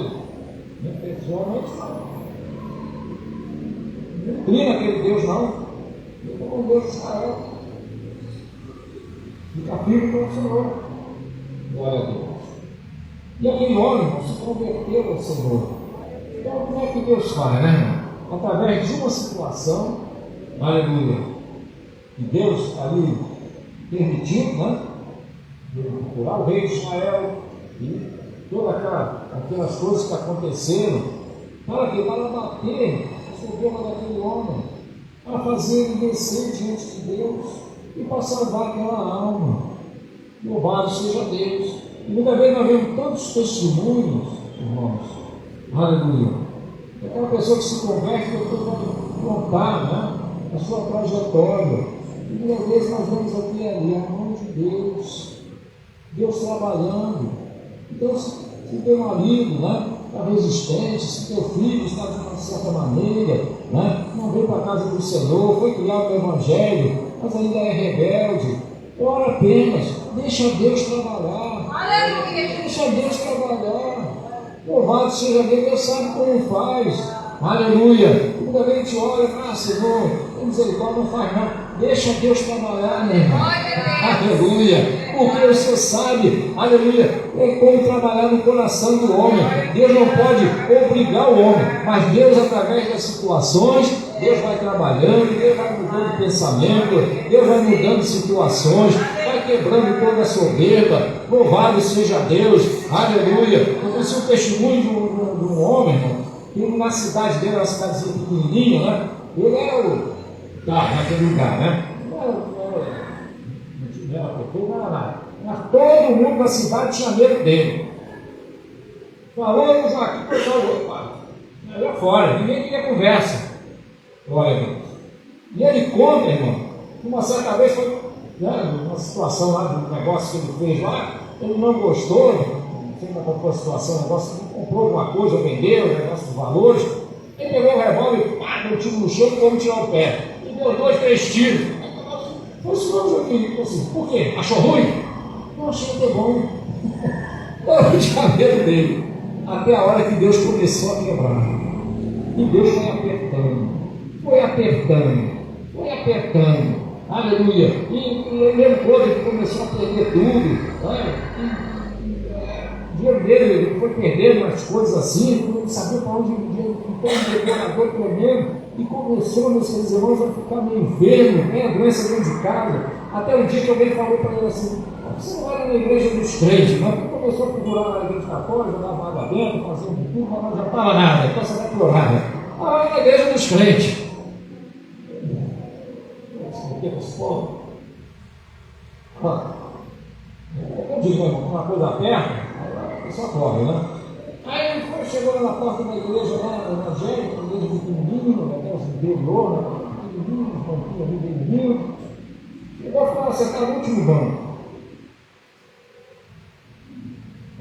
Speaker 4: mas pessoalmente não. Não crê naquele Deus, não. Ele é um Deus de Israel. Fica firme com o Senhor. Glória a Deus. E aquele homem se converteu ao Senhor. Então, como é que Deus faz, né, irmão? Através de uma situação, aleluia, que Deus ali permitiu, né? De curar o rei de Israel e todas aquelas coisas que aconteceram, para bater a soberba daquele homem, para fazer ele descer diante de Deus e para salvar aquela alma. Louvado seja Deus. E muitas vezes nós vemos tantos testemunhos, irmãos, aleluia. Aquela pessoa que se converte, depois vai contar, né, a sua trajetória. E muitas vezes nós vemos aqui ali a mão de Deus, Deus trabalhando. Então, se teu marido, né, está resistente, se teu filho está de uma certa maneira, né, não veio para a casa do Senhor, foi criado no Evangelho, mas ainda é rebelde, ora apenas, deixa Deus trabalhar.
Speaker 2: Aleluia.
Speaker 4: Deixa Deus trabalhar. Louvado seja Deus, Deus sabe como faz. Aleluia. Muita vez a gente olha: Senhor, tem misericórdia, não faz não. Deixa Deus trabalhar, meu irmão. Aleluia. Porque você sabe, aleluia, é como trabalhar no coração do homem. Deus não pode obrigar o homem, mas Deus, através das situações, Deus vai trabalhando, Deus vai mudando pensamento, Deus vai mudando situações, vai quebrando toda a soberba. Louvado seja Deus, aleluia. Eu conheci um testemunho de um homem, irmão, que na cidade dele, uma cidadezinha pequenininha, né? Ele era naquele lugar, né? Não era prefeito, não era nada. Mas todo mundo na cidade tinha medo dele. Falamos aqui, pessoal, aí é fora, ninguém queria conversa. Glória a Deus. E ele conta, irmão, que uma certa vez foi, né, uma situação lá do negócio que ele fez lá, ele não gostou, não sei qual foi a situação, o negócio, ele comprou alguma coisa, vendeu, o negócio dos valores, ele pegou o revólver e deu tiro no chão e como tirar o pé. E deu 2, 3 tiros. Foi o senhor Joaquim, assim, por quê? Achou ruim? Não, achei até bom. Eu tinha medo dele. Até a hora que Deus começou a quebrar. E Deus foi apertando. Foi apertando. Aleluia. E eu lembro quando ele começou a perder tudo. Né? O dinheiro dele foi perdendo as coisas assim, ele não sabia para onde o dinheiro, então um decorador tremendo. E começou, meus queridos irmãos, a ficar meio enfermo, né? A doença dentro de casa. Até um dia que alguém falou para ele assim: você não vai na igreja dos crentes, não? Porque começou a figurar na igreja católica, jogava água dentro, fazia um tudo, mas não adiantava nada, então você vai piorar, né? Vai na igreja dos crentes. Eu digo, uma coisa aperta, a pessoa corre, né? Aí ele foi, chegou lá na porta da igreja, lá na evangélica, uma igreja pequenininha, até os interior, né? Pequenininho, um banquinho ali, pequenininho. Chegou a ficar sentado no último banco.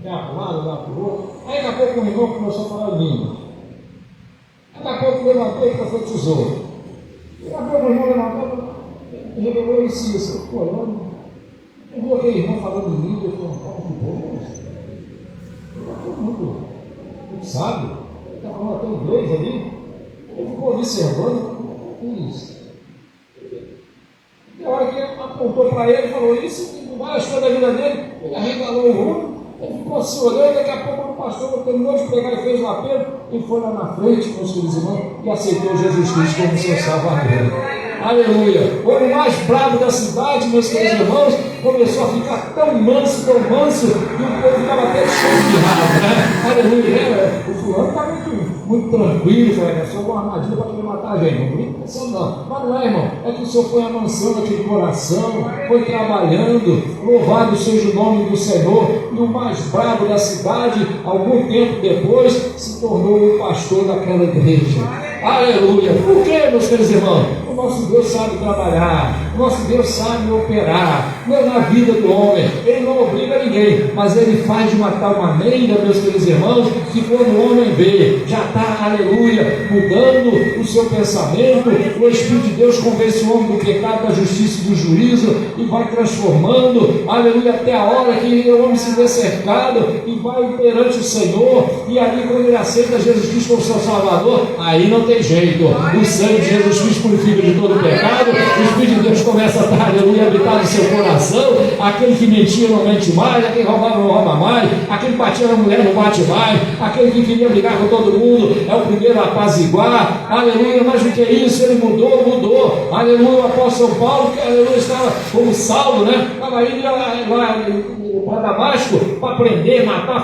Speaker 4: Olhar para um lado, olhar para o outro. Aí daqui a pouco o irmão começou a falar em língua. Daqui a pouco levantou e profetizou. Daqui a pouco o irmão levantou e revelou isso. Pô, eu vi aquele irmão falando em língua, eu falei: que bom é isso? Todo mundo sabe, ele está falando até inglês ali, ele ficou observando isso. E a hora que ele apontou para ele, falou isso, e várias coisas da vida dele, ele arregalou o olho, ele ficou assim olhando, daqui a pouco o pastor terminou de pregar e fez o apelo, e foi lá na frente, meus queridos irmãos, e aceitou Jesus Cristo como seu salvador. Aleluia! O homem mais bravo da cidade, meus queridos irmãos, começou a ficar tão manso, que o povo ficava até cheio de raiva, né? Aleluia! O fulano está muito tranquilo, falou: é só uma armadilha para querer matar a gente. Não brinca pensando não. Mas não é, irmão. É que o Senhor foi amansando aquele coração, foi trabalhando. Louvado seja o nome do Senhor. E o mais bravo da cidade, algum tempo depois, se tornou o pastor daquela igreja. Aleluia! Por quê, meus queridos irmãos? O nosso Deus sabe trabalhar, o nosso Deus sabe operar. Nós na vida do homem. Ele não obriga ninguém, mas ele faz de uma tal maneira, meus queridos irmãos, que quando o homem vê, já está, aleluia, mudando o seu pensamento, o Espírito de Deus convence o homem do pecado, da justiça e do juízo, e vai transformando, aleluia, até a hora que o homem se vê cercado e vai perante o Senhor, e ali quando ele aceita Jesus Cristo como seu Salvador, aí não tem jeito, o sangue de Jesus Cristo purifica de todo o pecado, o Espírito de Deus começa a estar, aleluia, habitar no seu coração, aquele que mentia não mente mais, aquele que roubava não rouba mais, aquele que batia na mulher não bate mais, aquele que queria brigar com todo mundo é o primeiro a apaziguar, aleluia, mas o que é isso? Ele mudou, aleluia, o apóstolo Paulo, que aleluia, estava como Saulo, né? Estava indo lá para Damasco para prender, matar,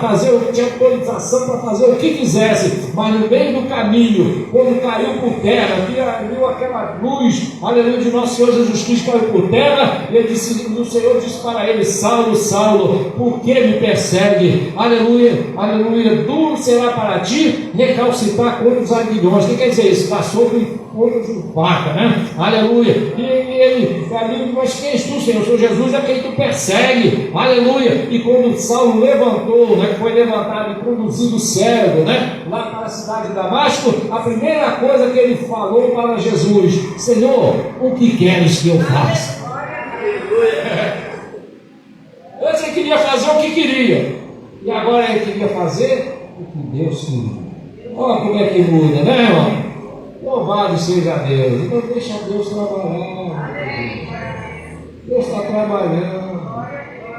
Speaker 4: tinha autorização para fazer o que quisesse, mas no meio do caminho, quando caiu por terra, viu aquela luz, aleluia, de nosso Senhor Jesus Cristo caiu por terra, e o Senhor disse para ele: Saulo, Saulo, por que me persegue? Aleluia, aleluia, duro será para ti recalcitrar contra os aguilhões. O que quer dizer isso? Passou por de vaca, né? Aleluia. E ele, mas quem és tu, Senhor? O Senhor Jesus é quem tu persegue. Aleluia. E quando Saulo levantou, né, foi levantado e conduzido cego, né, lá para a cidade de Damasco, a primeira coisa que ele falou para Jesus: Senhor, o que queres que eu faça? Antes ele queria fazer o que queria, e agora ele queria fazer o que Deus queria. Olha como é que muda, né, irmão? Louvado seja Deus. Então deixa Deus trabalhar. Deus está trabalhando.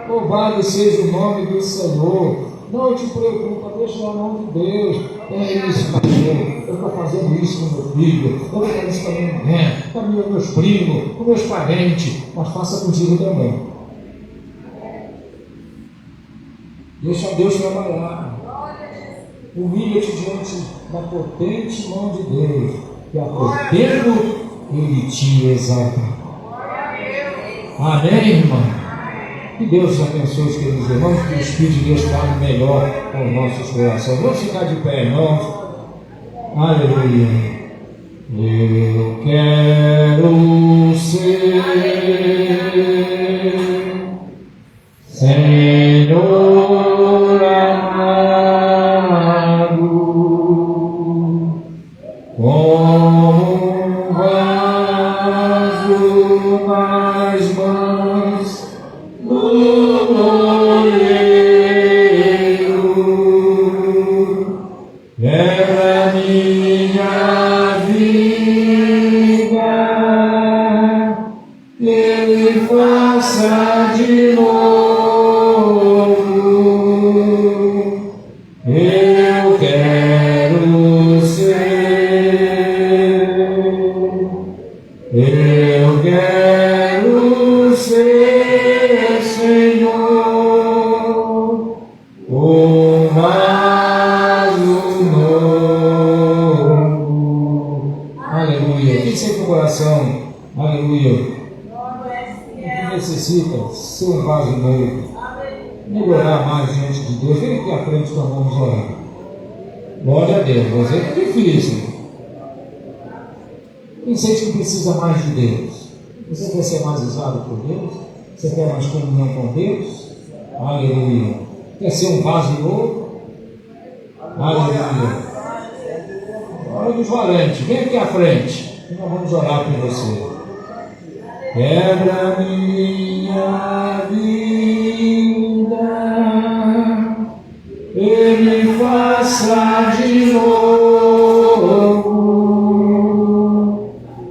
Speaker 4: Louvado seja o nome do Senhor. Não te preocupa, deixa o nome de Deus. É isso, pastor. Eu estou fazendo isso com meu filho. Eu vou fazer isso com a minha mulher, com meus primos, com meus parentes. Mas faça contigo também. Deixa Deus trabalhar. Humilha-te diante da potente mão de Deus, e aportando Ele te exalta. Amém, irmão? Que Deus abençoe os queridos irmãos, que o Espírito de Deus fale melhor com os nossos corações. Vamos ficar de pé, irmãos. Aleluia. Eu quero ser Senhor amado, como um vaso nas mãos do oleiro. Quebra minha vida, Ele faça de novo. Eu quero ser, Senhor, um vaso novo. Aleluia. Quem sente no coração? Aleluia. Que necessita ser um vaso novo, melhorar mais diante de Deus. Vem aqui à frente que nós vamos orar. Glória a Deus. Você é difícil. Quem sente que precisa mais de Deus? Você quer ser mais usado por Deus? Você quer mais comunhão com Deus? Aleluia. Quer ser um vaso novo? Aleluia. Hora dos valentes. Vem aqui à frente e nós vamos orar por você. Quebra minha vida, Ele faça de novo.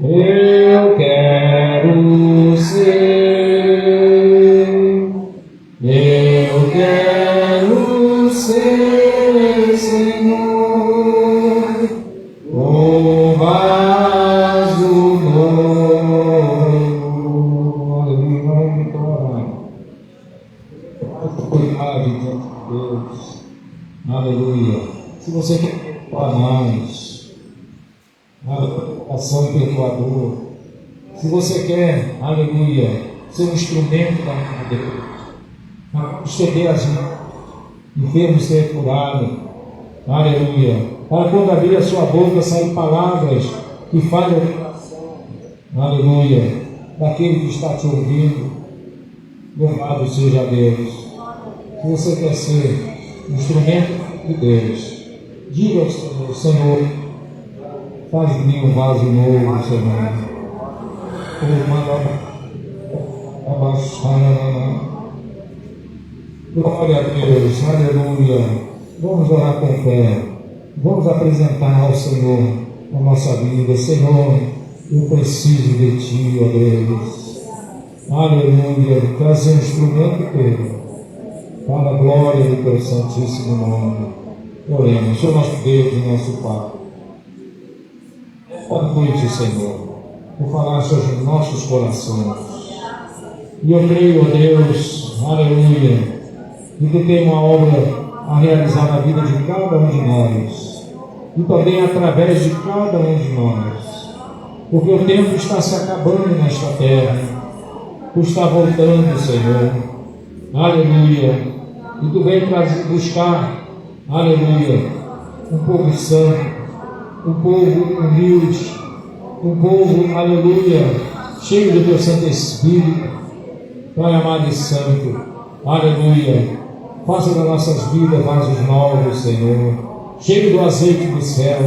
Speaker 4: Eu quero ser, Senhor, um vaso novo. Cuidado diante de Deus. Aleluia. Se você quer para mais, ação perdoador. Se você quer, aleluia, ser um instrumento da mão de Deus, estender as mãos, enfermo ser curado, aleluia. Para quando abrir a sua boca sair palavras que falem o coração, aleluia, daquele que está te ouvindo. Louvado seja Deus. Se você quer ser instrumento de Deus, diga ao Senhor, faz de mim um vaso novo, Senhor. Glória a Deus, aleluia. Vamos orar com fé. Vamos apresentar ao Senhor a nossa vida. Senhor, eu preciso de Ti, ó Deus. Aleluia. Traz um instrumento teu para a glória do Teu santíssimo nome. Oremos. Senhor nosso Deus e nosso Pai. Boa noite, Senhor, por falar sobre os nossos corações. E eu creio, ó Deus, aleluia, que Tu tem uma obra a realizar na vida de cada um de nós e também através de cada um de nós, porque o tempo está se acabando nesta terra. Tu está voltando, Senhor, aleluia, e Tu vem buscar, aleluia, um povo santo, um povo humilde, um povo, aleluia, cheio do Teu Santo Espírito. Pai amado e santo, aleluia, faça das nossas vidas vasos novos, Senhor, cheio do azeite do céu,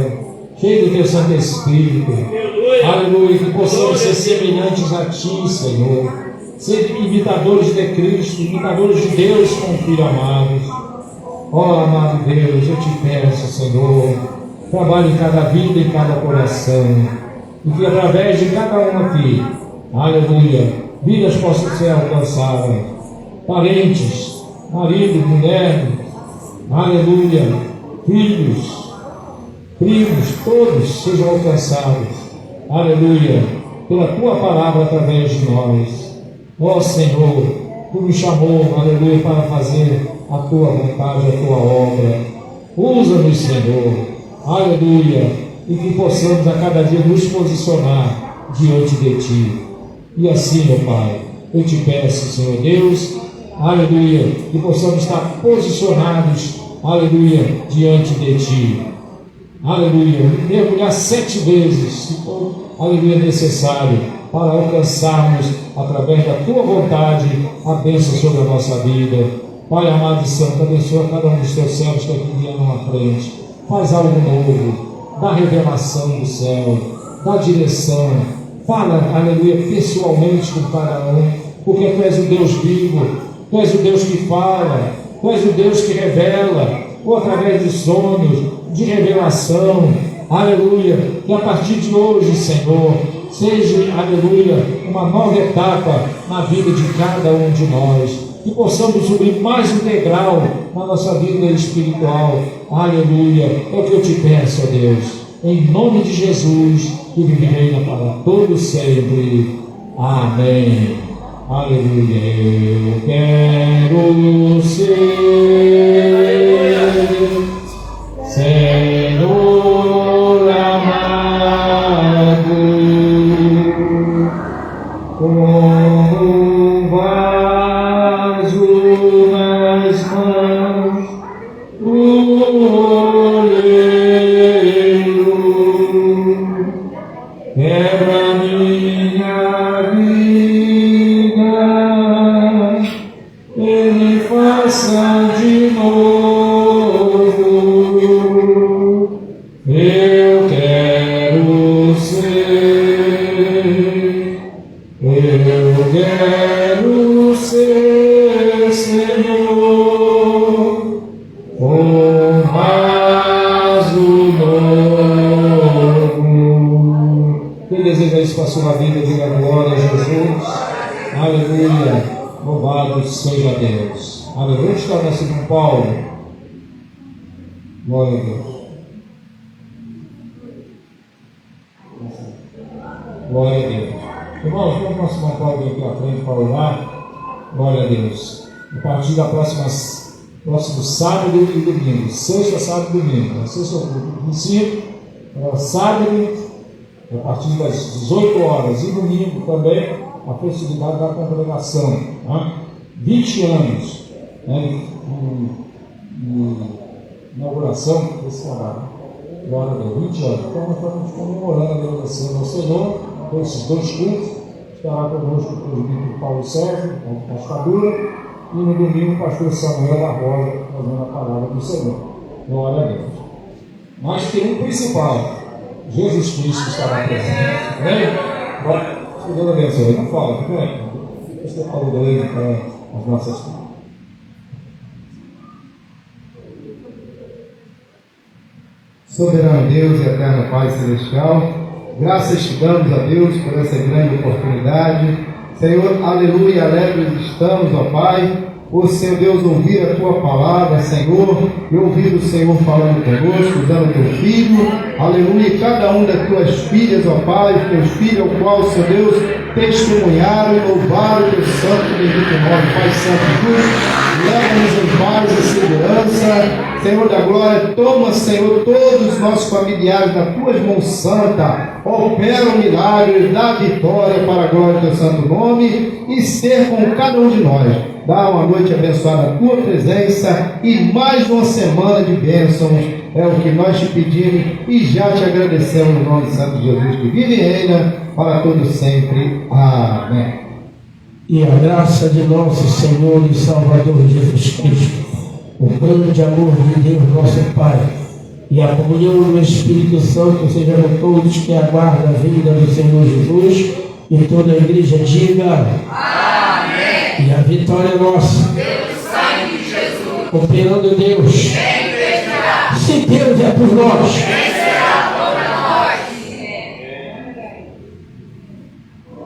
Speaker 4: cheio do Teu Santo Espírito, aleluia, que possamos ser semelhantes a Ti, Senhor, ser imitadores de Cristo, imitadores de Deus com o Filho amado. Ó amado Deus, eu Te peço, Senhor, trabalhe em cada vida e em cada coração, e que através de cada um aqui, aleluia, vidas possam ser alcançadas, parentes, marido, mulher, aleluia, filhos, primos, todos sejam alcançados, aleluia, pela Tua palavra através de nós. Ó Senhor, Tu me chamou, aleluia, para fazer a Tua vontade, a Tua obra. Usa-nos, Senhor, aleluia, e que possamos a cada dia nos posicionar diante de Ti. E assim, meu Pai, eu Te peço, Senhor Deus, aleluia, que possamos estar posicionados, aleluia, diante de Ti. Aleluia, mergulhar 7 vezes, se for, aleluia, necessário, para alcançarmos, através da Tua vontade, a bênção sobre a nossa vida. Pai amado e santo, abençoa cada um dos Teus servos que aqui vieram na frente. Faz algo novo, dá revelação do céu, dá direção, fala, aleluia, pessoalmente com cada um, porque Tu és o Deus vivo, Tu és o Deus que fala, Tu és o Deus que revela, ou através de sonhos, de revelação, aleluia, que a partir de hoje, Senhor, seja, aleluia, uma nova etapa na vida de cada um de nós, que possamos subir mais um degrau na nossa vida espiritual, aleluia, é o que eu Te peço, ó Deus, em nome de Jesus, que vive e reina para todos sempre, amém, aleluia. Eu quero ser Senhor amado, como um vaso nas mãos do oleiro, quebra minha vida, Ele faça de novo. Eu quero ser Senhor, um vaso novo. Quem deseja isso para a sua vida, diga glória a Jesus. Aleluia. Louvado seja Deus. Aleluia. Onde está o nosso irmão Paulo? Glória a Deus. Glória a Deus. Irmãos, vamos para o nosso irmão Paulo aqui à frente para orar. Glória a Deus. A partir da próximo sábado e domingo, sexta, sábado e domingo. Sexta, sábado, a partir das 18 horas e domingo também, a festividade da congregação. 20 anos, né, de inauguração desse trabalho. Glória a Deus, 20 anos. Então nós estamos comemorando, agradecendo ao Senhor por esses 2 cultos.
Speaker 5: estará conosco o presbítero Paulo Sérgio, como pastor, e no domingo o pastor Samuel da Rosa, fazendo a palavra do Senhor. Glória a Deus. Mas tem um principal, Jesus Cristo estará presente. Amém? Bora, que Deus abençoe. Não fala, fica aí. Fica você falando aí para as nossas filhas.
Speaker 6: Soberano Deus e eterno Pai Celestial, graças te damos a Deus por essa grande oportunidade. Senhor, aleluia, alegres estamos, ó Pai, por, Senhor Deus, ouvir a Tua palavra, Senhor, e ouvir o Senhor falando conosco, usando o Teu Filho, aleluia, cada um das Tuas filhas, ó Pai, os Teus filhos, ao qual, Senhor Deus, testemunharam e louvaram o Teu santo e bendito nome. Pai Santo Jesus, leva-nos em paz e segurança. Senhor da glória, toma, Senhor, todos os nossos familiares nas Tuas mãos santas, opera o milagre, dá vitória para a glória do Teu santo nome e ser com cada um de nós. Dá uma noite abençoada na Tua presença e mais uma semana de bênçãos. É o que nós te pedimos e já te agradecemos no nome de Santo Jesus, que vive e reina para todos sempre. Amém.
Speaker 1: E a graça de nosso Senhor e Salvador Jesus Cristo, o grande amor de Deus nosso Pai e a comunhão do Espírito Santo seja com todos que aguardam a vinda do Senhor Jesus, e toda a igreja diga amém. E a vitória é nossa.